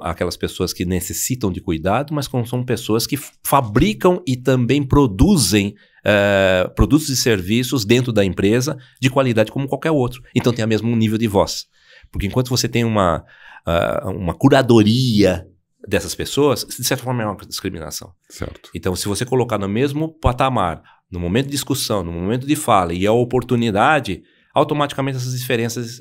aquelas pessoas que necessitam de cuidado, mas como são pessoas que fabricam e também produzem produtos e serviços dentro da empresa de qualidade como qualquer outro. Então tem o mesmo nível de voz. Porque enquanto você tem uma curadoria dessas pessoas, de certa forma é uma discriminação. Certo. Então se você colocar no mesmo patamar, no momento de discussão, no momento de fala e a oportunidade, automaticamente essas diferenças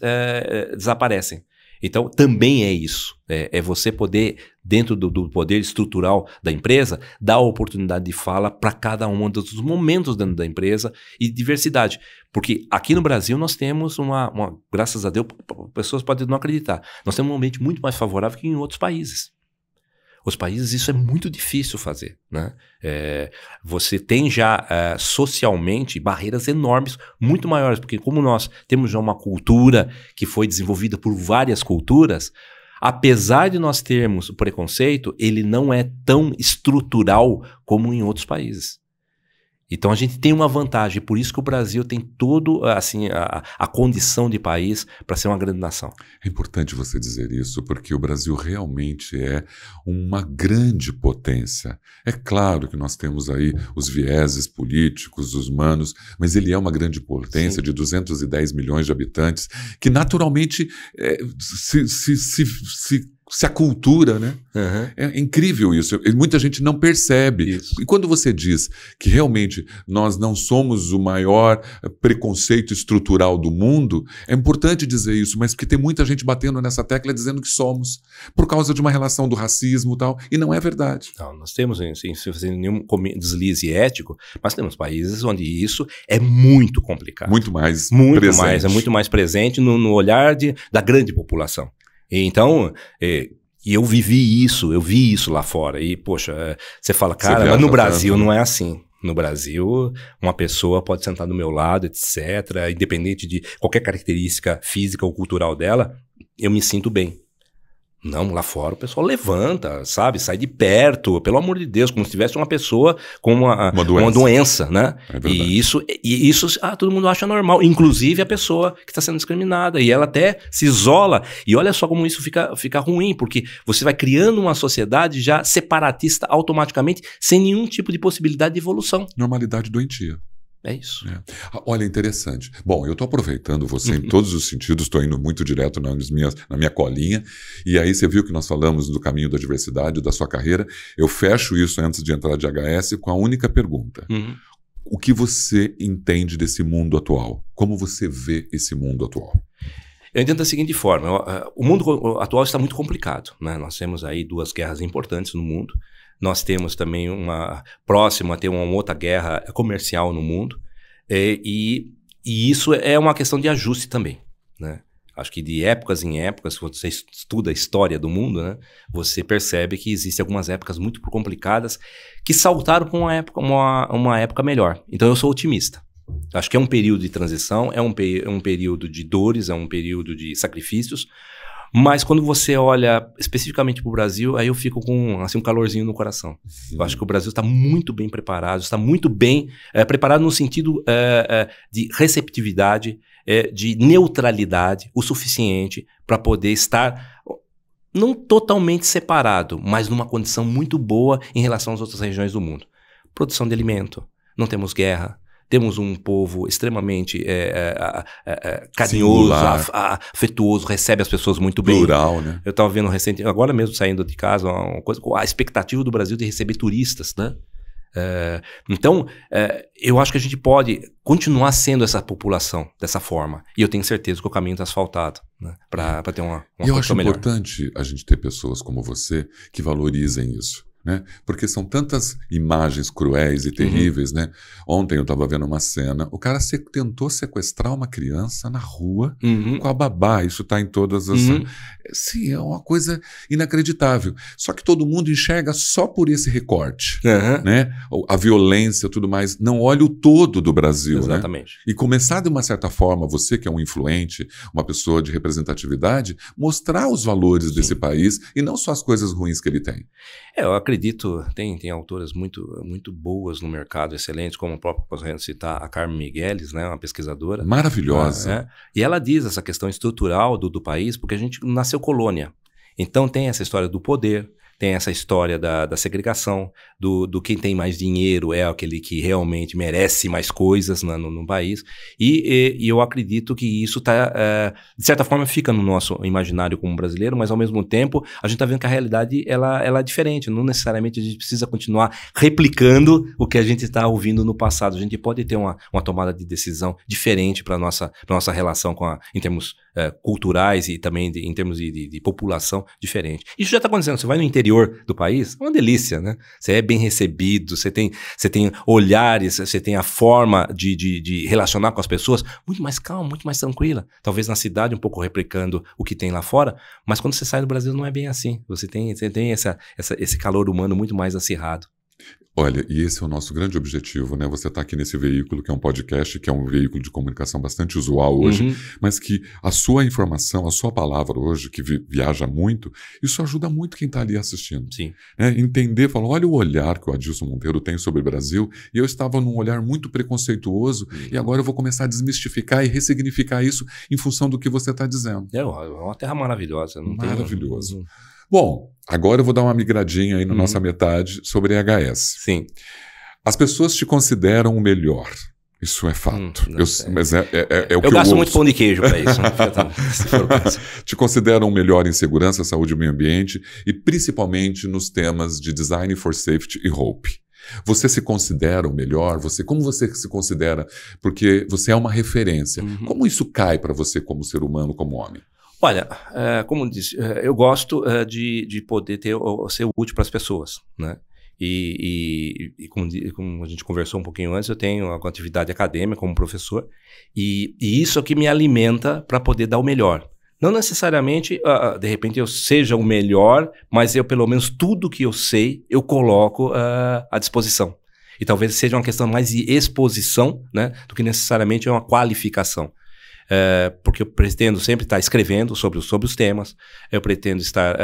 desaparecem. Então, também é isso. É você poder, dentro do poder estrutural da empresa, dar a oportunidade de fala para cada um dos momentos dentro da empresa e diversidade. Porque aqui no Brasil nós temos graças a Deus, pessoas podem não acreditar, nós temos um ambiente muito mais favorável que em outros países. Os países, isso é muito difícil fazer, né? Você tem já socialmente barreiras enormes, muito maiores, porque como nós temos já uma cultura que foi desenvolvida por várias culturas, apesar de nós termos o preconceito, ele não é tão estrutural como em outros países. Então a gente tem uma vantagem, por isso que o Brasil tem todo assim, a condição de país para ser uma grande nação. É importante você dizer isso, porque o Brasil realmente é uma grande potência. É claro que nós temos aí os vieses políticos, os humanos, mas ele é uma grande potência. Sim. De 210 milhões de habitantes, que naturalmente se acultura, né? Uhum. É incrível isso. Muita gente não percebe. Isso. E quando você diz que realmente nós não somos o maior preconceito estrutural do mundo, é importante dizer isso, mas porque tem muita gente batendo nessa tecla dizendo que somos, por causa de uma relação do racismo e tal, e não é verdade. Não, nós temos, sem fazer nenhum deslize ético, mas temos países onde isso é muito complicado. Muito mais presente. É muito mais presente no olhar da grande população. Então, eu vi isso lá fora. E, poxa, você fala, cara, mas no Brasil não é assim. No Brasil, uma pessoa pode sentar do meu lado, etc., independente de qualquer característica física ou cultural dela, eu me sinto bem. Não, lá fora o pessoal levanta, sabe? Sai de perto, pelo amor de Deus, como se tivesse uma pessoa com uma doença, né? É e isso todo mundo acha normal, inclusive a pessoa que está sendo discriminada, e ela até se isola, e olha só como isso fica ruim, porque você vai criando uma sociedade já separatista automaticamente, sem nenhum tipo de possibilidade de evolução. Normalidade doentia. É isso. Olha, interessante. Bom, eu estou aproveitando você em todos os sentidos, estou indo muito direto na minha colinha, e aí você viu que nós falamos do caminho da diversidade, da sua carreira. Eu fecho isso antes de entrar de HS com a única pergunta. O que você entende desse mundo atual? Como você vê esse mundo atual? Eu entendo da seguinte forma, o mundo atual está muito complicado, né? Nós temos aí 2 guerras importantes no mundo. Nós temos também próxima a ter uma outra guerra comercial no mundo, e isso é uma questão de ajuste também, né? Acho que de épocas em épocas, se você estuda a história do mundo, né, você percebe que existem algumas épocas muito complicadas que saltaram para uma época melhor. Então eu sou otimista. Acho que é um período de transição, é um período de dores, é um período de sacrifícios, mas quando você olha especificamente para o Brasil, aí eu fico com assim, um calorzinho no coração. Eu acho que o Brasil está muito bem preparado, está muito bem preparado no sentido de receptividade, de neutralidade, o suficiente para poder estar não totalmente separado, mas numa condição muito boa em relação às outras regiões do mundo. Produção de alimento, não temos guerra, temos um povo extremamente carinhoso, afetuoso, recebe as pessoas muito bem. Plural, né? Eu estava vendo agora mesmo saindo de casa, a expectativa do Brasil de receber turistas, né? Então, eu acho que a gente pode continuar sendo essa população dessa forma. E eu tenho certeza que o caminho está asfaltado, né, para ter uma E eu acho melhor. importante a gente ter pessoas como você que valorizem isso. Né? Porque são tantas imagens cruéis e terríveis, né? Ontem eu estava vendo uma cena, o cara tentou sequestrar uma criança na rua com a babá, isso está em todas as... Sim, é uma coisa inacreditável. Só que todo mundo enxerga só por esse recorte, né? A violência, tudo mais, não olha o todo do Brasil, exatamente. Né? E começar de uma certa forma, você que é um influente, uma pessoa de representatividade, mostrar os valores desse país e não só as coisas ruins que ele tem. Eu acredito, tem autoras muito boas no mercado, excelentes, como o próprio posso citar a Carmen Migueles, né, uma pesquisadora. Maravilhosa. E ela diz essa questão estrutural do país, porque a gente nasceu colônia. Então tem essa história do poder, tem essa história da segregação, do quem tem mais dinheiro é aquele que realmente merece mais coisas no país. E eu acredito que isso de certa forma, fica no nosso imaginário como brasileiro, mas ao mesmo tempo a gente está vendo que a realidade ela é diferente. Não necessariamente a gente precisa continuar replicando o que a gente está ouvindo no passado. A gente pode ter uma tomada de decisão diferente para a nossa relação em termos culturais e também em termos de população diferente. Isso já está acontecendo. Você vai no interior do país, é uma delícia, né? Você é bem recebido, você tem olhares, você tem a forma de relacionar com as pessoas muito mais calma, muito mais tranquila. Talvez na cidade um pouco replicando o que tem lá fora, mas quando você sai do Brasil não é bem assim. Você tem esse calor humano muito mais acirrado. Olha, e esse é o nosso grande objetivo, né? Você está aqui nesse veículo que é um podcast, que é um veículo de comunicação bastante usual hoje, mas que a sua informação, a sua palavra hoje, que viaja muito, isso ajuda muito quem está ali assistindo. Sim. Entender, falar, olha o olhar que o Adilson Monteiro tem sobre o Brasil, e eu estava num olhar muito preconceituoso, e agora eu vou começar a desmistificar e ressignificar isso em função do que você está dizendo. É uma terra maravilhosa. Maravilhoso. Bom, agora eu vou dar uma migradinha aí na nossa metade sobre EHS. Sim. As pessoas te consideram o melhor. Isso é fato. Mas é o que eu gasto ouço. muito pão de queijo para isso. Se for o caso. Te consideram o melhor em segurança, saúde e meio ambiente e principalmente nos temas de Design for Safety e Hope. Você se considera o melhor? Como você se considera? Porque você é uma referência. Como isso cai para você como ser humano, como homem? Olha, como disse, eu gosto de poder ser útil para as pessoas, né? E como a gente conversou um pouquinho antes, eu tenho uma atividade acadêmica como professor e isso é o que me alimenta para poder dar o melhor. Não necessariamente, de repente, eu seja o melhor, mas eu, pelo menos, tudo que eu sei, eu coloco à disposição. E talvez seja uma questão mais de exposição, né, do que necessariamente uma qualificação. Porque eu pretendo sempre estar escrevendo sobre os temas, eu pretendo estar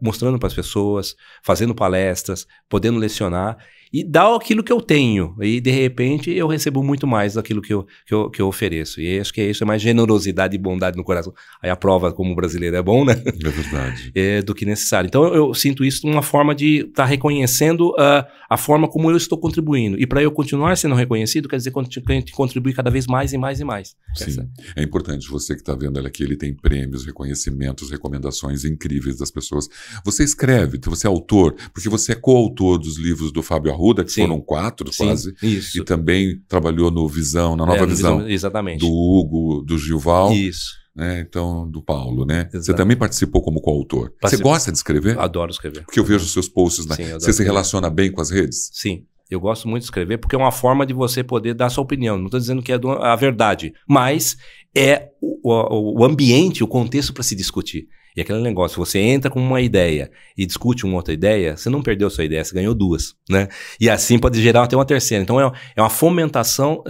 mostrando para as pessoas, fazendo palestras, podendo lecionar e dar aquilo que eu tenho. E, de repente, eu recebo muito mais daquilo que eu ofereço. E acho que isso é mais generosidade e bondade no coração. Aí a prova como brasileiro é bom, né? É verdade. Do que necessário. Então, eu sinto isso uma forma de estar reconhecendo a forma como eu estou contribuindo. E para eu continuar sendo reconhecido, quer dizer que a gente contribui cada vez mais e mais e mais. Sim. É importante. Você que está vendo ele aqui, ele tem prêmios, reconhecimentos, recomendações incríveis das pessoas. Você escreve, você é autor, porque você é coautor dos livros do Fábio Arruda, que foram 4 quase. Isso. E também trabalhou no Visão, na Nova Visão. Exatamente. Do Hugo, do Gilval. Isso. Né? Então, do Paulo, né? Exato. Você também participou como coautor. Você gosta de escrever? Adoro escrever. Porque eu vejo os seus posts, né? Você se relaciona bem com as redes? Sim. Eu gosto muito de escrever porque é uma forma de você poder dar sua opinião. Não estou dizendo que é a verdade, mas é o ambiente, o contexto para se discutir. E aquele negócio, você entra com uma ideia e discute uma outra ideia, você não perdeu sua ideia, você ganhou 2, né? E assim pode gerar até uma terceira. Então é uma fomentação,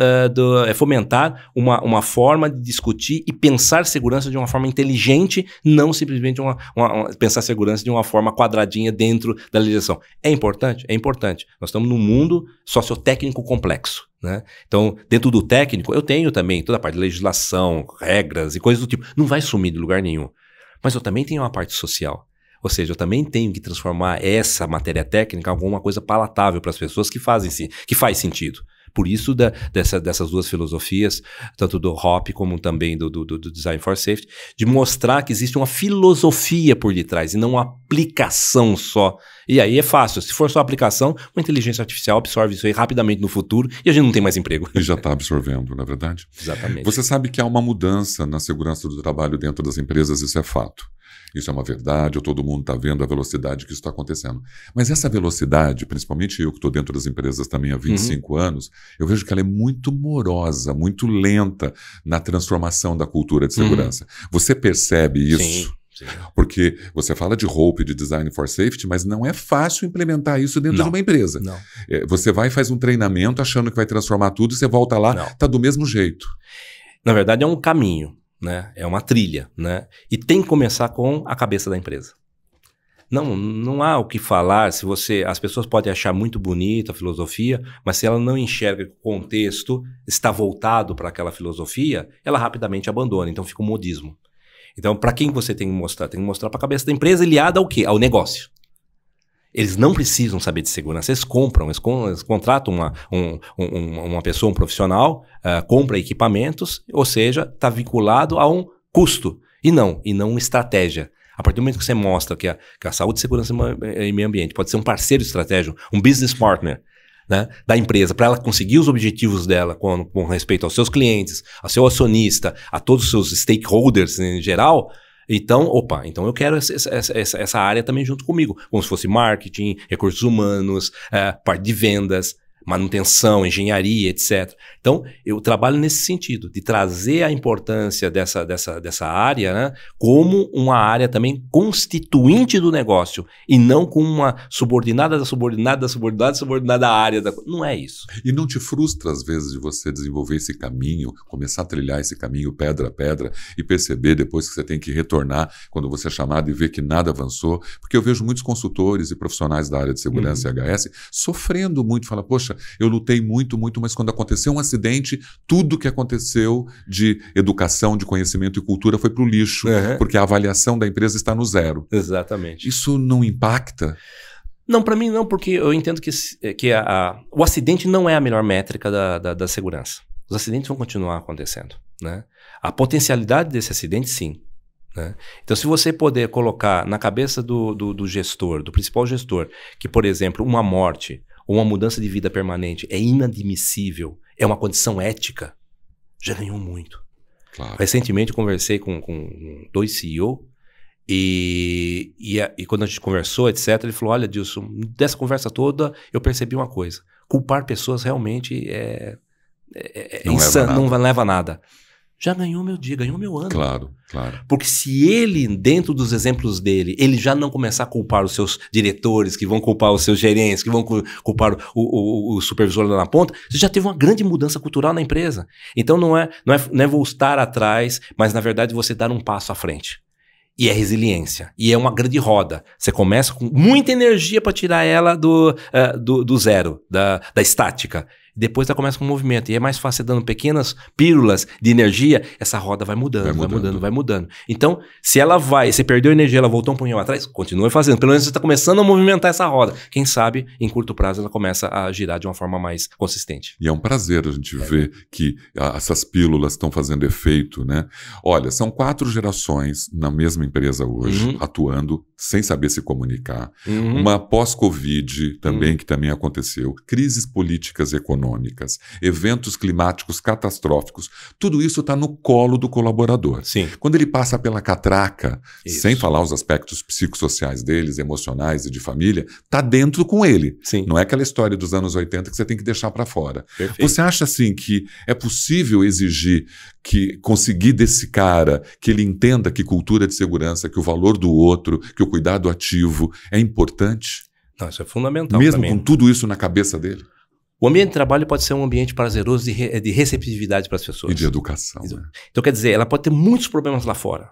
fomentar uma forma de discutir e pensar segurança de uma forma inteligente, não simplesmente pensar segurança de uma forma quadradinha dentro da legislação. É importante? É importante. Nós estamos num mundo sociotécnico complexo. Né? Então, dentro do técnico, eu tenho também toda a parte de legislação, regras e coisas do tipo. Não vai sumir de lugar nenhum. Mas eu também tenho uma parte social. Ou seja, eu também tenho que transformar essa matéria técnica em alguma coisa palatável para as pessoas que faz sentido. Por isso dessas duas filosofias, tanto do HOP como também do Design for Safety, de mostrar que existe uma filosofia por detrás e não uma aplicação só. E aí é fácil, se for só aplicação, uma inteligência artificial absorve isso aí rapidamente no futuro e a gente não tem mais emprego. E já está absorvendo, na verdade. Exatamente. Você sabe que há uma mudança na segurança do trabalho dentro das empresas, isso é fato. Isso é uma verdade, todo mundo está vendo a velocidade que isso está acontecendo. Mas essa velocidade, principalmente eu que estou dentro das empresas também há 25 anos, eu vejo que ela é muito morosa, muito lenta na transformação da cultura de segurança. Você percebe isso? Sim. Porque você fala de HOPE, de Design for Safety, mas não é fácil implementar isso dentro de uma empresa. Não. Você vai e faz um treinamento achando que vai transformar tudo e você volta lá, está do mesmo jeito. Na verdade é um caminho. Né? É uma trilha, né? E tem que começar com a cabeça da empresa. Não há o que falar. As pessoas podem achar muito bonita a filosofia, mas se ela não enxerga que o contexto está voltado para aquela filosofia, ela rapidamente abandona. Então fica um modismo. Então, para quem você tem que mostrar? Tem que mostrar para a cabeça da empresa aliada ao quê? Ao negócio. Eles não precisam saber de segurança, eles compram, eles contratam uma pessoa, um profissional, compra equipamentos, ou seja, está vinculado a um custo e não uma estratégia. A partir do momento que você mostra que a saúde, segurança e meio ambiente pode ser um parceiro estratégico, um business partner, né, da empresa, para ela conseguir os objetivos dela com respeito aos seus clientes, ao seu acionista, a todos os seus stakeholders em geral. Então eu quero essa área também junto comigo, como se fosse marketing, recursos humanos, parte de vendas, manutenção, engenharia, etc. Então, eu trabalho nesse sentido, de trazer a importância dessa área, né, como uma área também constituinte do negócio, e não como uma subordinada da subordinada da subordinada, subordinada à área. Não é isso. E não te frustra, às vezes, de você desenvolver esse caminho, começar a trilhar esse caminho pedra a pedra, e perceber depois que você tem que retornar, quando você é chamado e ver que nada avançou? Porque eu vejo muitos consultores e profissionais da área de segurança e HS sofrendo muito, fala, poxa, eu lutei muito, mas quando aconteceu um acidente, tudo que aconteceu de educação, de conhecimento e cultura foi para o lixo, porque a avaliação da empresa está no zero. Exatamente. Isso não impacta? Não, para mim não, porque eu entendo que o acidente não é a melhor métrica da segurança. Os acidentes vão continuar acontecendo, né? A potencialidade desse acidente, sim. Né? Então, se você puder colocar na cabeça do gestor, do principal gestor, que, por exemplo, uma morte ou uma mudança de vida permanente é inadmissível, é uma condição ética, já ganhou muito. Claro. Recentemente eu conversei com 2 CEO e quando a gente conversou, etc., ele falou, olha, Dilson, dessa conversa toda eu percebi uma coisa, culpar pessoas realmente insano, não leva a nada. Já ganhou meu dia, ganhou meu ano. Claro. Porque se ele, dentro dos exemplos dele, ele já não começar a culpar os seus diretores, que vão culpar os seus gerentes, que vão culpar o supervisor lá na ponta, você já teve uma grande mudança cultural na empresa. Então não é voltar atrás, mas na verdade você dar um passo à frente. E é resiliência. E é uma grande roda. Você começa com muita energia para tirar ela do zero, da estática. Depois ela começa com um movimento. E é mais fácil, dando pequenas pílulas de energia, essa roda vai mudando. Então, se você perdeu energia, ela voltou um pouquinho atrás, continue fazendo. Pelo menos você está começando a movimentar essa roda. Quem sabe, em curto prazo, ela começa a girar de uma forma mais consistente. E é um prazer a gente ver que essas pílulas estão fazendo efeito, né? Olha, são 4 gerações na mesma empresa hoje, atuando, sem saber se comunicar. Uma pós-Covid também, que também aconteceu. Crises políticas e econômicas, eventos climáticos catastróficos, tudo isso está no colo do colaborador. Sim. Quando ele passa pela catraca, sem falar os aspectos psicossociais deles, emocionais e de família, está dentro com ele. Sim. Não é aquela história dos anos 80 que você tem que deixar para fora. Perfeito. Você acha assim que é possível exigir conseguir desse cara que ele entenda que cultura de segurança, que o valor do outro, que o cuidado ativo é importante? Não, isso é fundamental. Mesmo com tudo isso na cabeça dele? O ambiente de trabalho pode ser um ambiente prazeroso de receptividade para as pessoas. E de educação. Né? Então, quer dizer, ela pode ter muitos problemas lá fora,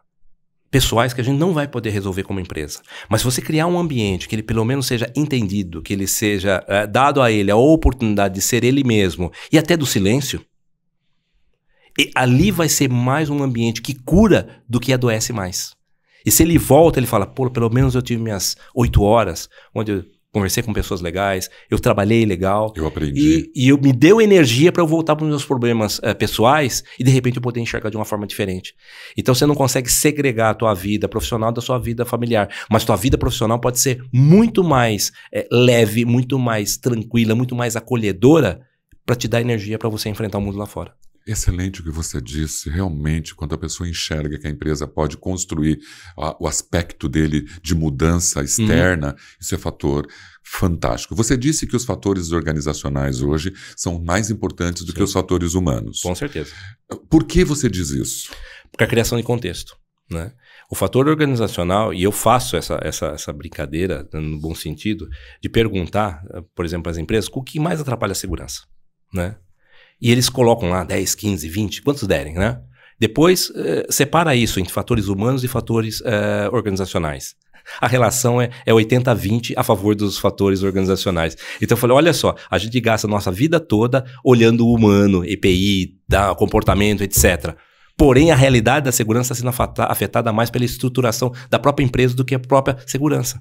pessoais, que a gente não vai poder resolver como empresa. Mas se você criar um ambiente que ele pelo menos seja entendido, que ele seja dado a ele a oportunidade de ser ele mesmo, e até do silêncio, e ali vai ser mais um ambiente que cura do que adoece mais. E se ele volta, ele fala, pô, pelo menos eu tive minhas 8 horas, onde eu conversei com pessoas legais, eu trabalhei legal. Eu aprendi. E me deu energia para eu voltar para os meus problemas pessoais e de repente eu poder enxergar de uma forma diferente. Então você não consegue segregar a tua vida profissional da sua vida familiar, mas tua vida profissional pode ser muito mais leve, muito mais tranquila, muito mais acolhedora para te dar energia para você enfrentar o mundo lá fora. Excelente o que você disse. Realmente, quando a pessoa enxerga que a empresa pode construir o aspecto dele de mudança externa, isso é fator fantástico. Você disse que os fatores organizacionais hoje são mais importantes do que os fatores humanos. Com certeza. Por que você diz isso? Porque a criação de contexto, né? O fator organizacional, e eu faço essa brincadeira, no bom sentido, de perguntar, por exemplo, às empresas, o que mais atrapalha a segurança, né? E eles colocam lá 10, 15, 20, quantos derem, né? Depois, separa isso entre fatores humanos e fatores organizacionais. A relação é 80-20 a favor dos fatores organizacionais. Então eu falei, olha só, a gente gasta a nossa vida toda olhando o humano, EPI, comportamento, etc. Porém, a realidade da segurança está sendo afetada mais pela estruturação da própria empresa do que a própria segurança.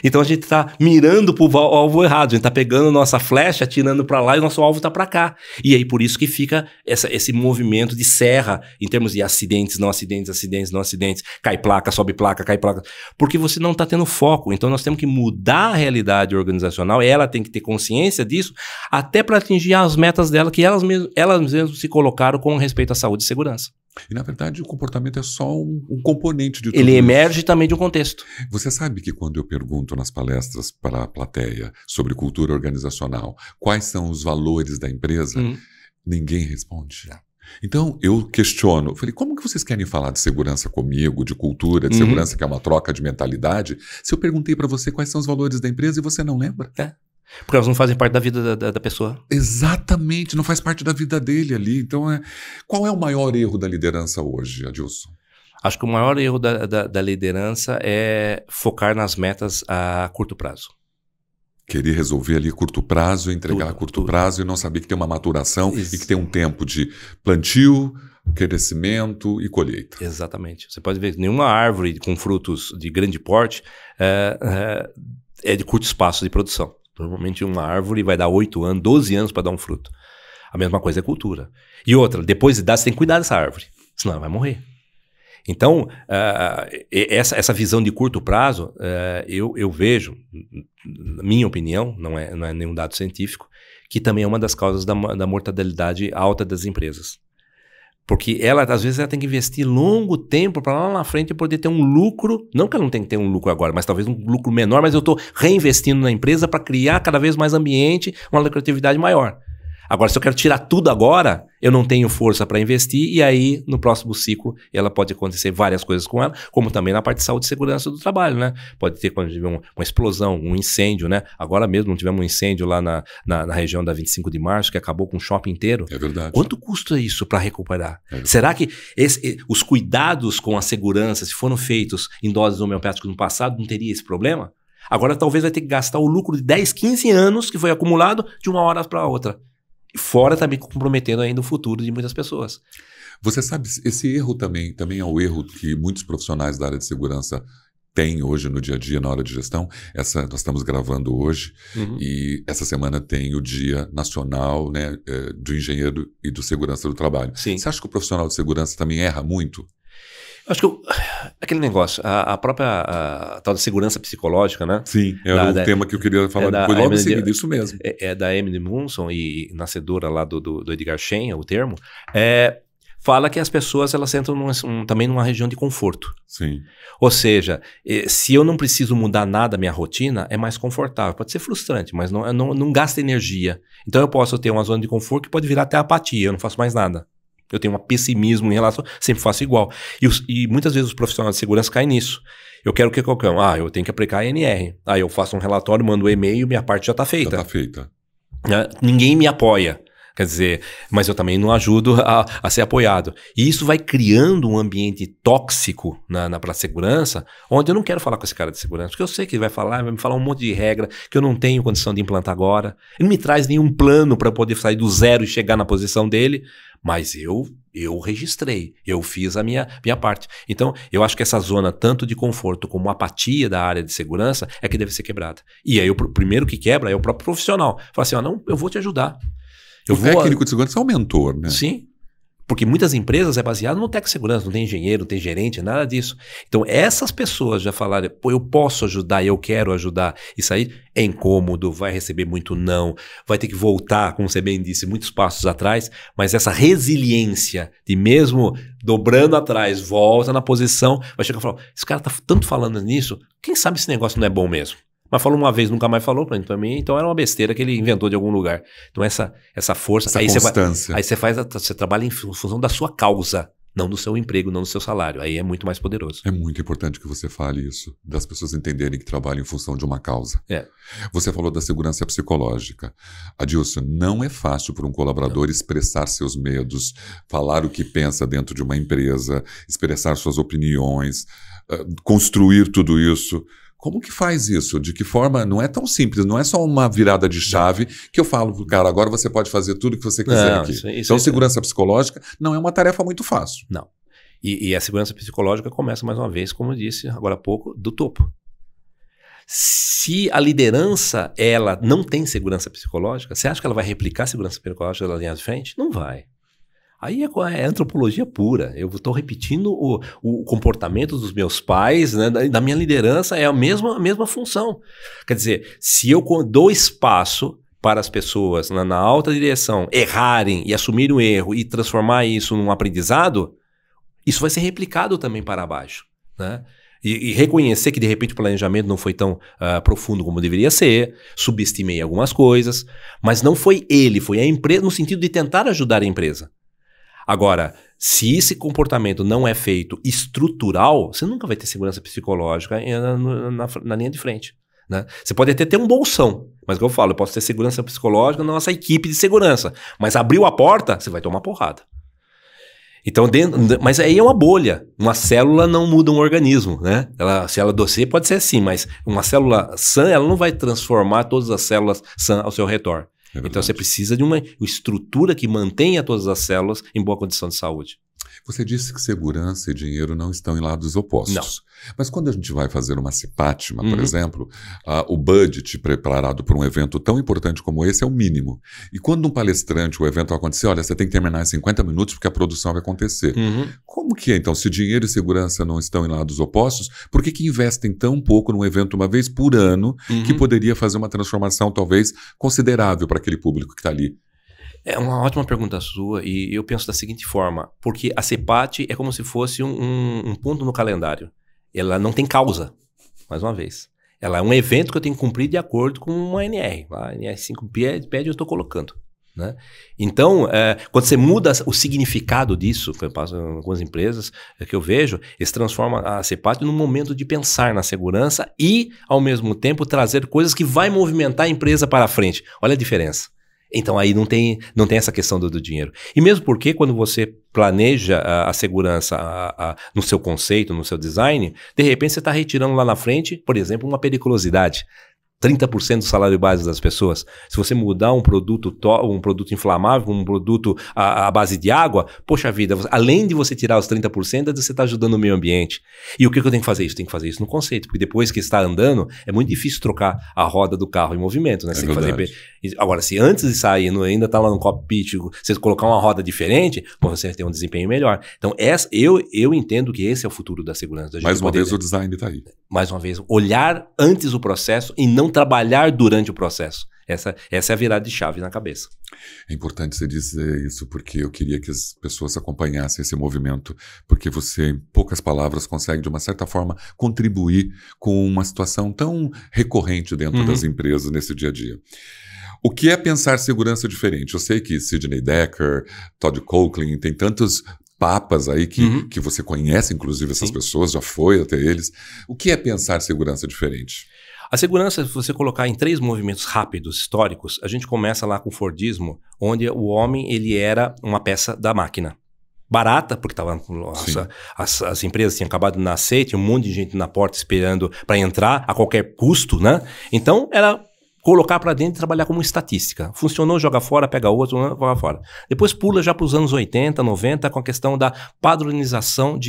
Então a gente está mirando para o alvo errado, a gente está pegando nossa flecha, atirando para lá e o nosso alvo está para cá. E aí por isso que fica esse movimento de serra em termos de acidentes, não acidentes, acidentes, não acidentes, cai placa, sobe placa, cai placa, porque você não está tendo foco. Então nós temos que mudar a realidade organizacional, e ela tem que ter consciência disso, até para atingir as metas dela que elas mesmas se colocaram com respeito à saúde e segurança. E, na verdade, o comportamento é só um componente de tudo Ele isso. emerge também de um contexto. Você sabe que quando eu pergunto nas palestras para a plateia sobre cultura organizacional, quais são os valores da empresa, ninguém responde. Não. Então, eu questiono, falei, como que vocês querem falar de segurança comigo, de cultura, de segurança que é uma troca de mentalidade, se eu perguntei para você quais são os valores da empresa e você não lembra? Porque elas não fazem parte da vida da pessoa. Exatamente, não faz parte da vida dele ali. Então, qual é o maior erro da liderança hoje, Adilson? Acho que o maior erro da liderança é focar nas metas a curto prazo. Querer resolver ali a curto prazo, entregar a curto prazo e não saber que tem uma maturação e que tem um tempo de plantio, crescimento e colheita. Exatamente. Você pode ver que nenhuma árvore com frutos de grande porte é de curto espaço de produção. Normalmente uma árvore vai dar 8 anos, 12 anos para dar um fruto. A mesma coisa é cultura. E outra, depois de dar, você tem que cuidar dessa árvore, senão ela vai morrer. Então, essa visão de curto prazo, eu vejo, na minha opinião, não é nenhum dado científico, que também é uma das causas da mortalidade alta das empresas. Porque às vezes, ela tem que investir longo tempo para lá na frente poder ter um lucro. Não que ela não tenha que ter um lucro agora, mas talvez um lucro menor, mas eu estou reinvestindo na empresa para criar cada vez mais ambiente, uma lucratividade maior. Agora, se eu quero tirar tudo agora, eu não tenho força para investir, e aí, no próximo ciclo, ela pode acontecer várias coisas com ela, como também na parte de saúde e segurança do trabalho, né? Pode ter, quando tiver uma explosão, um incêndio, né? Agora mesmo não tivemos um incêndio lá na região da 25 de março, que acabou com o shopping inteiro. É verdade. Quanto custa isso para recuperar? Será que os cuidados com a segurança, se foram feitos em doses homeopáticas no passado, não teria esse problema? Agora talvez vai ter que gastar o lucro de 10, 15 anos que foi acumulado de uma hora para outra. Fora também comprometendo ainda o futuro de muitas pessoas. Você sabe, esse erro também é o erro que muitos profissionais da área de segurança têm hoje no dia a dia, na hora de gestão. Nós estamos gravando hoje e essa semana tem o Dia Nacional, né, do Engenheiro e do Segurança do Trabalho. Sim. Você acha que o profissional de segurança também erra muito? Acho que aquele negócio, a própria tal da segurança psicológica, né? Sim, era o tema que eu queria falar depois, logo em seguida, isso mesmo. É da Emily Munson e nascedora lá do Edgar Schein, o termo, fala que as pessoas elas entram também numa região de conforto. Sim. Ou seja, se eu não preciso mudar nada a minha rotina, é mais confortável. Pode ser frustrante, mas não gasta energia. Então eu posso ter uma zona de conforto que pode virar até apatia, eu não faço mais nada. Eu tenho um pessimismo em relação, sempre faço igual. E muitas vezes os profissionais de segurança caem nisso. Eu quero que qualquer um, eu tenho que aplicar a ANR. Aí eu faço um relatório, mando um e-mail, minha parte já está feita. Já está feita. Ninguém me apoia. Quer dizer, mas eu também não ajudo a ser apoiado. E isso vai criando um ambiente tóxico para a segurança, onde eu não quero falar com esse cara de segurança, porque eu sei que ele vai me falar um monte de regra que eu não tenho condição de implantar agora. Ele não me traz nenhum plano para poder sair do zero e chegar na posição dele, mas eu registrei, eu fiz a minha parte. Então, eu acho que essa zona, tanto de conforto como apatia da área de segurança, é que deve ser quebrada. E aí, o primeiro que quebra é o próprio profissional. Fala assim, não, eu vou te ajudar. O técnico de segurança é o mentor, né? Sim. Porque muitas empresas é baseado no técnico de segurança, não tem engenheiro, não tem gerente, nada disso. Então, essas pessoas já falaram, pô, eu posso ajudar, eu quero ajudar. Isso aí é incômodo, vai receber muito não, vai ter que voltar, como você bem disse, muitos passos atrás, mas essa resiliência de mesmo dobrando atrás, volta na posição, vai chegar e falar, esse cara tá tanto falando nisso, quem sabe esse negócio não é bom mesmo? Mas falou uma vez, nunca mais falou pra mim, então era uma besteira que ele inventou de algum lugar. Então essa força... Essa aí constância. Você trabalha em função da sua causa, não do seu emprego, não do seu salário. Aí é muito mais poderoso. É muito importante que você fale isso, das pessoas entenderem que trabalham em função de uma causa. Você falou da segurança psicológica. Adilson, não é fácil para um colaborador expressar seus medos, falar o que pensa dentro de uma empresa, expressar suas opiniões, construir tudo isso. Como que faz isso? De que forma? Não é tão simples, não é só uma virada de chave que eu falo pro cara, agora você pode fazer tudo o que você quiser aqui. Então, segurança psicológica não é uma tarefa muito fácil. Não. E a segurança psicológica começa, mais uma vez, como eu disse agora há pouco, do topo. Se a liderança, ela não tem segurança psicológica, você acha que ela vai replicar a segurança psicológica da linha de frente? Não vai. Aí é antropologia pura. Eu estou repetindo o comportamento dos meus pais, né, da minha liderança, é a mesma função. Quer dizer, se eu dou espaço para as pessoas na alta direção errarem e assumirem o erro e transformar isso num aprendizado, isso vai ser replicado também para baixo, né? E reconhecer que de repente o planejamento não foi tão profundo como deveria ser, subestimei algumas coisas, mas não foi ele, foi a empresa, no sentido de tentar ajudar a empresa. Agora, se esse comportamento não é feito estrutural, você nunca vai ter segurança psicológica na linha de frente, né? Você pode até ter um bolsão, mas como eu falo, eu posso ter segurança psicológica na nossa equipe de segurança, mas abriu a porta, você vai tomar porrada. Então, mas aí é uma bolha. Uma célula não muda um organismo, né? Se ela adoecer, pode ser assim, mas uma célula sã, ela não vai transformar todas as células sã ao seu redor. Então você precisa de uma estrutura que mantenha todas as células em boa condição de saúde. Você disse que segurança e dinheiro não estão em lados opostos. Não. Mas quando a gente vai fazer uma CIPATMA, por exemplo, o budget preparado para um evento tão importante como esse é o mínimo. E quando um palestrante, o evento vai acontecer, olha, você tem que terminar em 50 minutos porque a produção vai acontecer. Como que é, então, se dinheiro e segurança não estão em lados opostos, por que investem tão pouco num evento uma vez por ano que poderia fazer uma transformação talvez considerável para aquele público que está ali? É uma ótima pergunta sua e eu penso da seguinte forma, porque a CIPAT é como se fosse um ponto no calendário. Ela não tem causa, mais uma vez. Ela é um evento que eu tenho que cumprir de acordo com uma NR. A NR5 pede, eu estou colocando, né? Então, quando você muda o significado disso, que eu passo em algumas empresas que eu vejo, eles transformam a CIPAT num momento de pensar na segurança e, ao mesmo tempo, trazer coisas que vai movimentar a empresa para frente. Olha a diferença. Então aí não tem essa questão do dinheiro. E mesmo porque quando você planeja a segurança no seu conceito, no seu design, de repente você está retirando lá na frente, por exemplo, uma periculosidade. 30% do salário base das pessoas. Se você mudar um produto inflamável, um produto à base de água, poxa vida, além de você tirar os 30%, você está ajudando o meio ambiente. E o que eu tenho que fazer isso? Tem que fazer isso no conceito, porque depois que está andando, é muito difícil trocar a roda do carro em movimento, né? Você tem que fazer... Agora, se antes de sair, ainda está lá no cockpit, você colocar uma roda diferente, você tem um desempenho melhor. Então, eu entendo que esse é o futuro da segurança. Mais uma vez o design está aí. Mais uma vez, olhar antes o processo e não trabalhar durante o processo. Essa é a virada de chave na cabeça. É importante você dizer isso, porque eu queria que as pessoas acompanhassem esse movimento, porque você, em poucas palavras, consegue, de uma certa forma, contribuir com uma situação tão recorrente dentro das empresas nesse dia a dia. O que é pensar segurança diferente? Eu sei que Sidney Dekker, Todd Coughlin, tem tantos papas aí que você conhece, inclusive, essas pessoas, já foi até eles. O que é pensar segurança diferente? A segurança, se você colocar em 3 movimentos rápidos, históricos, a gente começa lá com o Fordismo, onde o homem ele era uma peça da máquina. Barata, porque as empresas tinham acabado de nascer, tinha um monte de gente na porta esperando para entrar a qualquer custo, né? Então, era colocar para dentro e trabalhar como estatística. Funcionou, joga fora, pega outro, joga fora. Depois pula já para os anos 80, 90, com a questão da padronização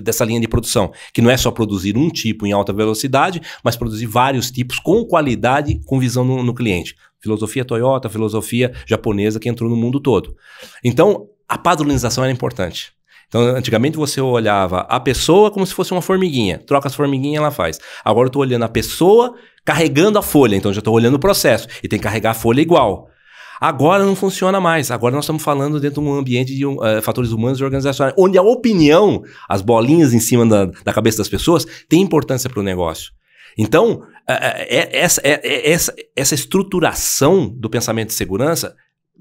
dessa linha de produção, que não é só produzir um tipo em alta velocidade, mas produzir vários tipos com qualidade, com visão no cliente. Filosofia Toyota, filosofia japonesa que entrou no mundo todo. Então, a padronização era importante. Então, antigamente você olhava a pessoa como se fosse uma formiguinha. Troca as formiguinhas, ela faz. Agora eu estou olhando a pessoa carregando a folha. Então, já estou olhando o processo. E tem que carregar a folha igual. Agora não funciona mais. Agora nós estamos falando dentro de um ambiente de fatores humanos e organizacionais, onde a opinião, as bolinhas em cima da cabeça das pessoas, tem importância para o negócio. Então, essa estruturação do pensamento de segurança...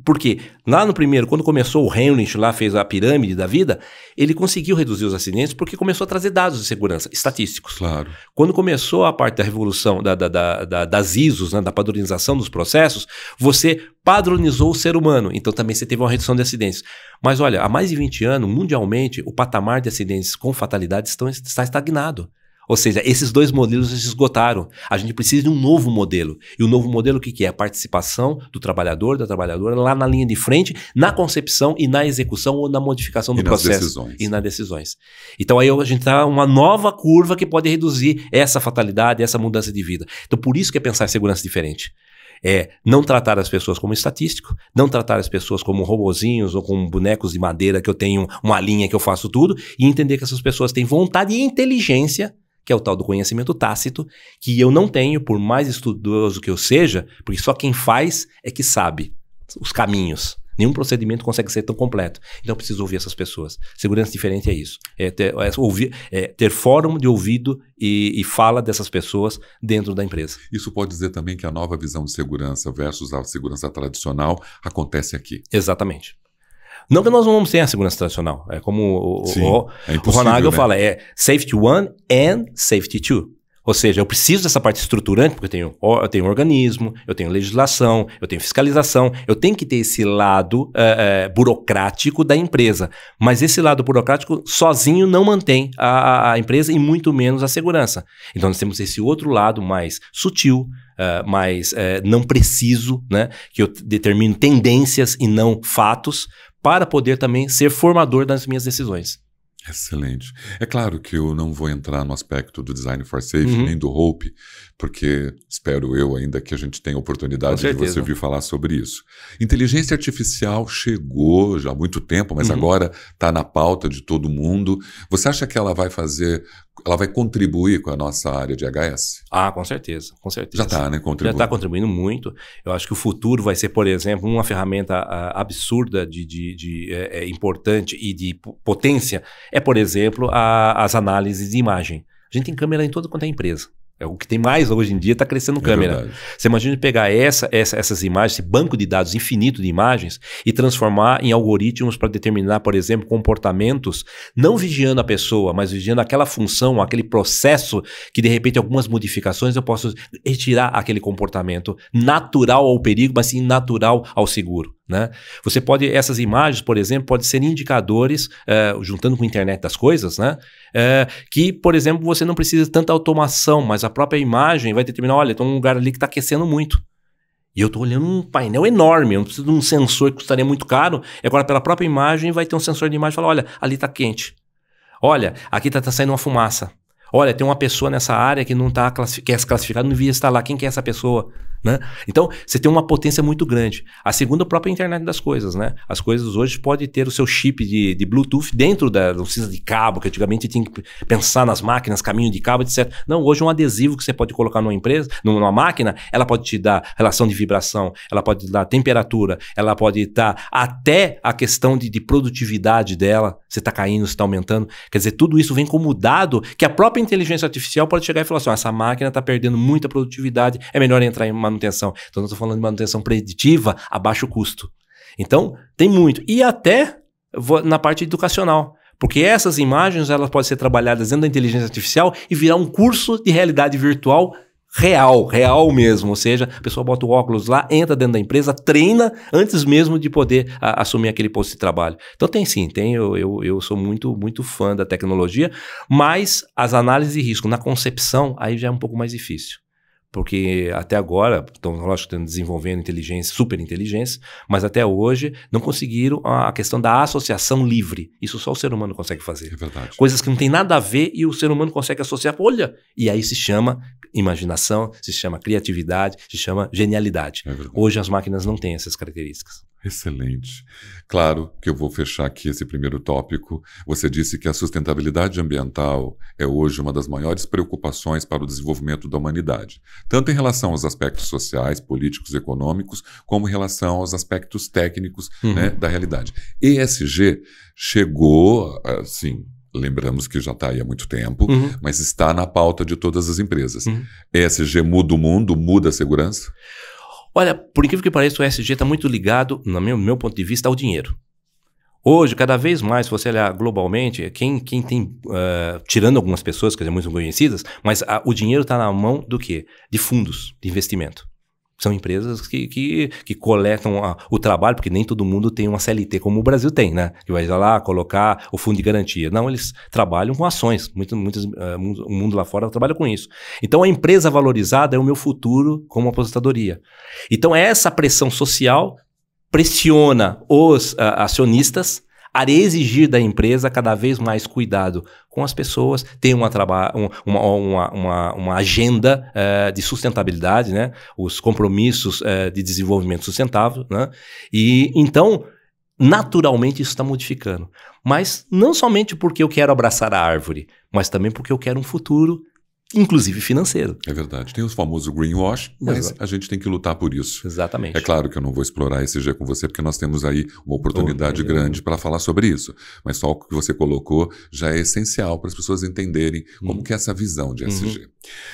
Porque lá no primeiro, quando começou o Heinrich lá, fez a pirâmide da vida, ele conseguiu reduzir os acidentes porque começou a trazer dados de segurança, estatísticos. Claro. Quando começou a parte da revolução das ISOs, né, da padronização dos processos, você padronizou o ser humano. Então também você teve uma redução de acidentes. Mas olha, há mais de 20 anos, mundialmente, o patamar de acidentes com fatalidade está estagnado. Ou seja, esses dois modelos se esgotaram. A gente precisa de um novo modelo. E o novo modelo o que é? A participação do trabalhador, da trabalhadora, lá na linha de frente, na concepção e na execução ou na modificação do processo. E nas decisões. Então aí a gente está uma nova curva que pode reduzir essa fatalidade, essa mudança de vida. Então por isso que é pensar em segurança diferente. É não tratar as pessoas como estatístico, não tratar as pessoas como robozinhos ou como bonecos de madeira que eu tenho uma linha que eu faço tudo, e entender que essas pessoas têm vontade e inteligência, que é o tal do conhecimento tácito, que eu não tenho, por mais estudioso que eu seja, porque só quem faz é que sabe os caminhos. Nenhum procedimento consegue ser tão completo. Então eu preciso ouvir essas pessoas. Segurança diferente é isso. Ter fórum de ouvido e fala dessas pessoas dentro da empresa. Isso pode dizer também que a nova visão de segurança versus a segurança tradicional acontece aqui. Exatamente. Não que nós não vamos ter a segurança tradicional. É como o Ron Hagel fala, é safety one and safety two. Ou seja, eu preciso dessa parte estruturante, porque eu tenho organismo, eu tenho legislação, eu tenho fiscalização, eu tenho que ter esse lado burocrático da empresa. Mas esse lado burocrático sozinho não mantém a empresa e muito menos a segurança. Então nós temos esse outro lado mais sutil, mais não preciso, né, que eu determino tendências e não fatos, para poder também ser formador das minhas decisões. Excelente. É claro que eu não vou entrar no aspecto do Design for Safety, nem do Hope, porque espero eu ainda que a gente tenha oportunidade de você vir falar sobre isso. Inteligência artificial chegou já há muito tempo, mas agora está na pauta de todo mundo. Você acha que ela vai contribuir com a nossa área de HS? Ah, com certeza, com certeza. Já está, né? Contribuindo. Já está contribuindo muito. Eu acho que o futuro vai ser, por exemplo, uma ferramenta absurda importante e de potência é, por exemplo, as análises de imagem. A gente tem câmera em toda quanto é empresa. É o que tem mais hoje em dia, está crescendo câmera. Verdade. Você imagina pegar essas imagens, esse banco de dados infinito de imagens e transformar em algoritmos para determinar, por exemplo, comportamentos, não vigiando a pessoa, mas vigiando aquela função, aquele processo que de repente algumas modificações eu posso retirar aquele comportamento natural ao perigo, mas sim natural ao seguro. Né? Essas imagens, por exemplo, podem ser indicadores, juntando com a internet das coisas, né? Que, por exemplo, você não precisa de tanta automação, mas a própria imagem vai determinar, olha, tem um lugar ali que está aquecendo muito. E eu estou olhando um painel enorme, eu não preciso de um sensor que custaria muito caro, e agora pela própria imagem vai ter um sensor de imagem e fala, olha, ali está quente. Olha, aqui está saindo uma fumaça. Olha, tem uma pessoa nessa área que não está classificada, não devia estar lá. Quem que é essa pessoa? Né? Então, você tem uma potência muito grande. A segunda, a própria internet das coisas. Né? As coisas hoje podem ter o seu chip de Bluetooth dentro não precisa de cabo, que antigamente tinha que pensar nas máquinas, caminho de cabo, etc. Não, hoje um adesivo que você pode colocar numa empresa, numa máquina, ela pode te dar relação de vibração, ela pode te dar temperatura, ela pode dar até a questão de produtividade dela, se está caindo, se está aumentando. Quer dizer, tudo isso vem como dado que a própria inteligência artificial pode chegar e falar assim, essa máquina está perdendo muita produtividade, é melhor entrar em manutenção. Então, eu estou falando de manutenção preditiva a baixo custo. Então, tem muito. E até na parte educacional. Porque essas imagens, elas podem ser trabalhadas dentro da inteligência artificial e virar um curso de realidade virtual real mesmo. Ou seja, a pessoa bota o óculos lá, entra dentro da empresa, treina antes mesmo de poder assumir aquele posto de trabalho. Então tem sim, eu sou muito fã da tecnologia, mas as análises de risco na concepção, aí já é um pouco mais difícil. Porque até agora, estão, lógico, estão desenvolvendo inteligência, superinteligência, mas até hoje não conseguiram a questão da associação livre. Isso só o ser humano consegue fazer. É verdade. Coisas que não tem nada a ver e o ser humano consegue associar. Olha! E aí se chama imaginação, se chama criatividade, se chama genialidade. É verdade. Hoje as máquinas não têm essas características. Excelente. Claro que eu vou fechar aqui esse primeiro tópico. Você disse que a sustentabilidade ambiental é hoje uma das maiores preocupações para o desenvolvimento da humanidade, tanto em relação aos aspectos sociais, políticos, econômicos, como em relação aos aspectos técnicos, né, da realidade. ESG chegou, assim, lembramos que já está aí há muito tempo, mas está na pauta de todas as empresas. ESG muda o mundo, muda a segurança? Olha, por incrível que pareça, o ESG está muito ligado, no meu ponto de vista, ao dinheiro. Hoje, cada vez mais, se você olhar globalmente, quem tem, tirando algumas pessoas, que são muito conhecidas, mas o dinheiro está na mão do quê? De fundos de investimento. São empresas que coletam o trabalho, porque nem todo mundo tem uma CLT como o Brasil tem, né? Que vai lá colocar o fundo de garantia. Não, eles trabalham com ações. O mundo lá fora trabalha com isso. Então, a empresa valorizada é o meu futuro como aposentadoria. Então, essa pressão social pressiona os acionistas a exigir da empresa cada vez mais cuidado com as pessoas, tem uma agenda de sustentabilidade, né? Os compromissos de desenvolvimento sustentável, né? E então, naturalmente, isso está modificando. Mas não somente porque eu quero abraçar a árvore, mas também porque eu quero um futuro, inclusive financeiro. É verdade. Tem os famosos greenwash, mas a gente tem que lutar por isso. Exatamente. É claro que eu não vou explorar ESG com você, porque nós temos aí uma oportunidade grande para falar sobre isso. Mas só o que você colocou já é essencial para as pessoas entenderem como que é essa visão de ESG.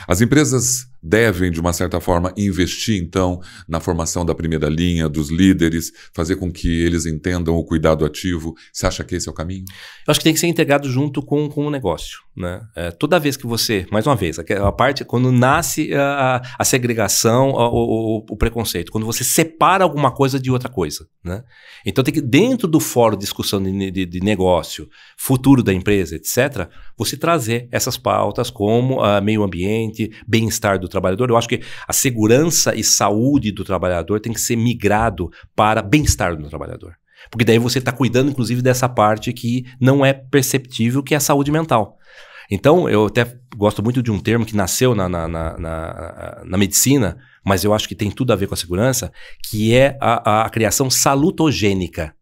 As empresas devem, de uma certa forma, investir, então, na formação da primeira linha, dos líderes, fazer com que eles entendam o cuidado ativo. Você acha que esse é o caminho? Eu acho que tem que ser integrado junto com o negócio, né? Toda vez que você, mais uma vez, a parte, quando nasce a segregação, o preconceito, quando você separa alguma coisa de outra coisa, né? Então tem que, dentro do fórum de discussão de negócio, futuro da empresa, etc., você trazer essas pautas como meio ambiente, bem-estar do trabalhador. Eu acho que a segurança e saúde do trabalhador tem que ser migrado para bem-estar do trabalhador. Porque daí você está cuidando, inclusive, dessa parte que não é perceptível, que é a saúde mental. Então, eu até gosto muito de um termo que nasceu na medicina, mas eu acho que tem tudo a ver com a segurança, que é a criação salutogênica.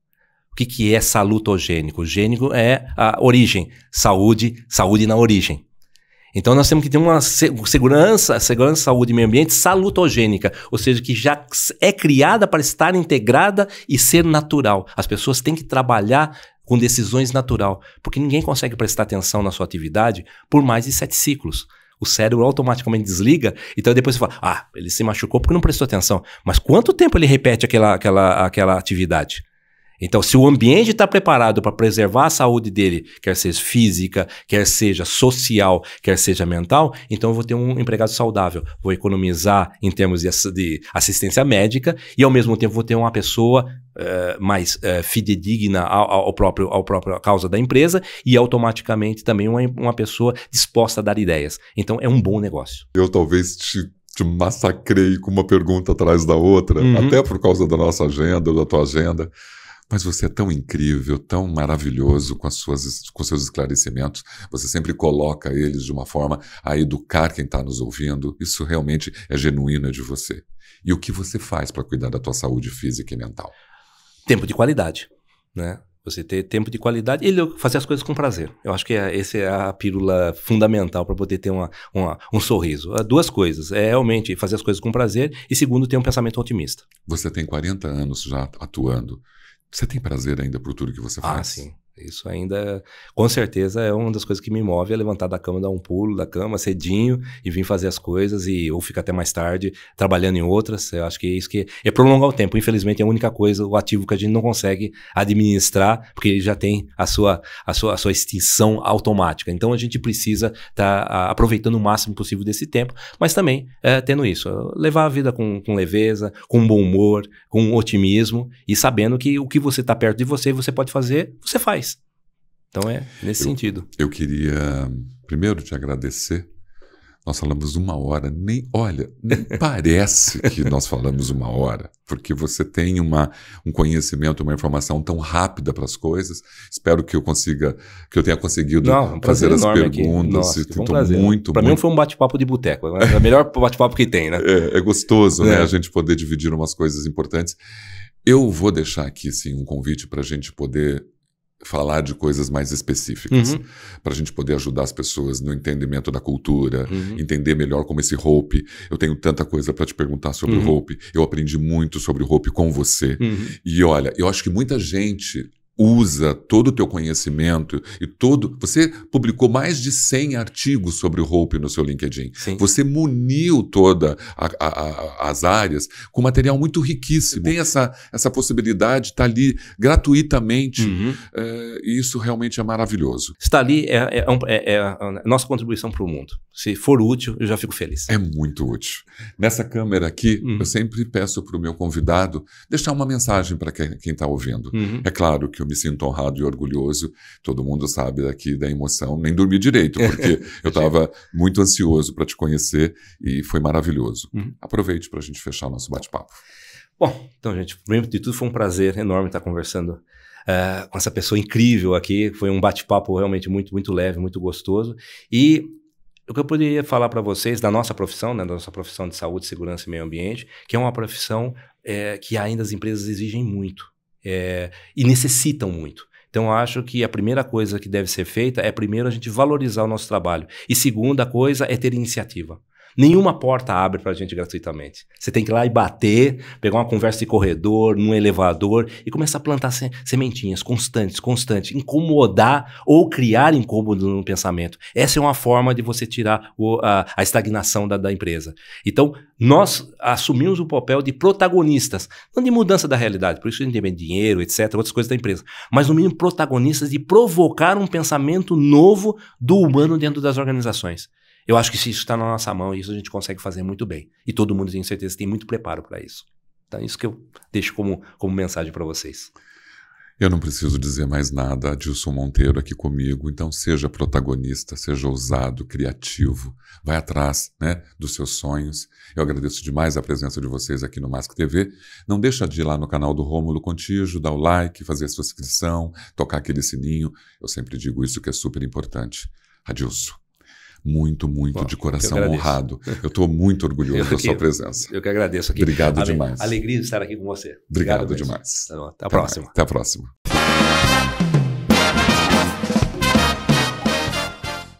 O que é salutogênico? Gênico é a origem, saúde na origem. Então nós temos que ter uma segurança, saúde e meio ambiente salutogênica, ou seja, que já é criada para estar integrada e ser natural. As pessoas têm que trabalhar com decisões natural, porque ninguém consegue prestar atenção na sua atividade por mais de 7 ciclos. O cérebro automaticamente desliga, então depois você fala, ele se machucou porque não prestou atenção. Mas quanto tempo ele repete aquela atividade? Então, se o ambiente está preparado para preservar a saúde dele, quer seja física, quer seja social, quer seja mental, então eu vou ter um empregado saudável. Vou economizar em termos de assistência médica e, ao mesmo tempo, vou ter uma pessoa mais fidedigna à própria causa da empresa e, automaticamente, também uma pessoa disposta a dar ideias. Então, é um bom negócio. Eu talvez te massacrei com uma pergunta atrás da outra, até por causa da nossa agenda, da tua agenda. Mas você é tão incrível, tão maravilhoso com seus esclarecimentos. Você sempre coloca eles de uma forma a educar quem está nos ouvindo. Isso realmente é genuíno de você. E o que você faz para cuidar da tua saúde física e mental? Tempo de qualidade, né? Você ter tempo de qualidade e fazer as coisas com prazer. Eu acho que essa é a pílula fundamental para poder ter um sorriso. 2 coisas. É realmente fazer as coisas com prazer e, segundo, ter um pensamento otimista. Você tem 40 anos já atuando. Você tem prazer ainda por tudo que você faz? Ah, sim. Isso ainda, com certeza, é uma das coisas que me move, é levantar da cama, dar um pulo da cama cedinho e vir fazer as coisas ou ficar até mais tarde trabalhando em outras. Eu acho que é isso que é prolongar o tempo. Infelizmente, é a única coisa, o ativo que a gente não consegue administrar, porque ele já tem a sua extinção automática. Então, a gente precisa estar aproveitando o máximo possível desse tempo, mas também tendo isso, levar a vida com leveza, com bom humor, com otimismo e sabendo que o que você está perto de você pode fazer, você faz. Então é nesse sentido. Eu queria primeiro te agradecer Nós falamos 1 hora, nem parece que nós falamos 1 hora, porque você tem um conhecimento, uma informação tão rápida para as coisas. Espero que eu tenha conseguido fazer as perguntas. Nossa, foi um prazer. Para mim foi um bate-papo de boteco, é o melhor bate-papo que tem, né? É gostoso, né? A gente poder dividir umas coisas importantes. Eu vou deixar aqui, sim, um convite para a gente poder falar de coisas mais específicas, para a gente poder ajudar as pessoas no entendimento da cultura, entender melhor como esse Hope. Eu tenho tanta coisa para te perguntar sobre o Hope. Eu aprendi muito sobre o Hope com você. E olha, eu acho que muita gente usa todo o teu conhecimento e você publicou mais de 100 artigos sobre o Hope no seu LinkedIn. Sim. Você muniu todas as áreas com material muito riquíssimo. Tem essa possibilidade de estar ali gratuitamente. E isso realmente é maravilhoso. Estar ali é a nossa contribuição para o mundo. Se for útil, eu já fico feliz. É muito útil. Nessa câmera aqui, eu sempre peço para o meu convidado deixar uma mensagem para quem está ouvindo. É claro que eu me sinto honrado e orgulhoso. Todo mundo sabe aqui da emoção. Nem dormi direito, porque eu estava muito ansioso para te conhecer e foi maravilhoso. Aproveite para a gente fechar o nosso bate-papo. Bom, então, gente, primeiro de tudo, foi um prazer enorme estar conversando com essa pessoa incrível aqui. Foi um bate-papo realmente muito, muito leve, muito gostoso. E o que eu poderia falar para vocês da nossa profissão, né, da nossa profissão de saúde, segurança e meio ambiente, que é uma profissão que ainda as empresas exigem muito e necessitam muito. Então, eu acho que a primeira coisa que deve ser feita é, primeiro, a gente valorizar o nosso trabalho. E segunda coisa é ter iniciativa. Nenhuma porta abre pra gente gratuitamente. Você tem que ir lá e bater, pegar uma conversa de corredor, num elevador e começar a plantar sementinhas constantes, incomodar ou criar incômodo no pensamento. Essa é uma forma de você tirar a estagnação da empresa. Então, nós assumimos o papel de protagonistas, não de mudança da realidade, por isso que a gente tem dinheiro, etc., outras coisas da empresa, mas no mínimo protagonistas de provocar um pensamento novo do humano dentro das organizações. Eu acho que se isso está na nossa mão, isso a gente consegue fazer muito bem. E todo mundo, tenho certeza, tem muito preparo para isso. Então é isso que eu deixo como mensagem para vocês. Eu não preciso dizer mais nada, Adilson Monteiro aqui comigo. Então seja protagonista, seja ousado, criativo. Vai atrás, né, dos seus sonhos. Eu agradeço demais a presença de vocês aqui no Mask TV. Não deixa de ir lá no canal do Rômulo Contígio, dar o like, fazer a sua inscrição, tocar aquele sininho. Eu sempre digo isso que é super importante. Adilson. Muito de coração honrado. Eu estou muito orgulhoso da sua presença. Eu que agradeço aqui. Obrigado demais. Alegria de estar aqui com você. Obrigado demais. Até a próxima. Até a próxima.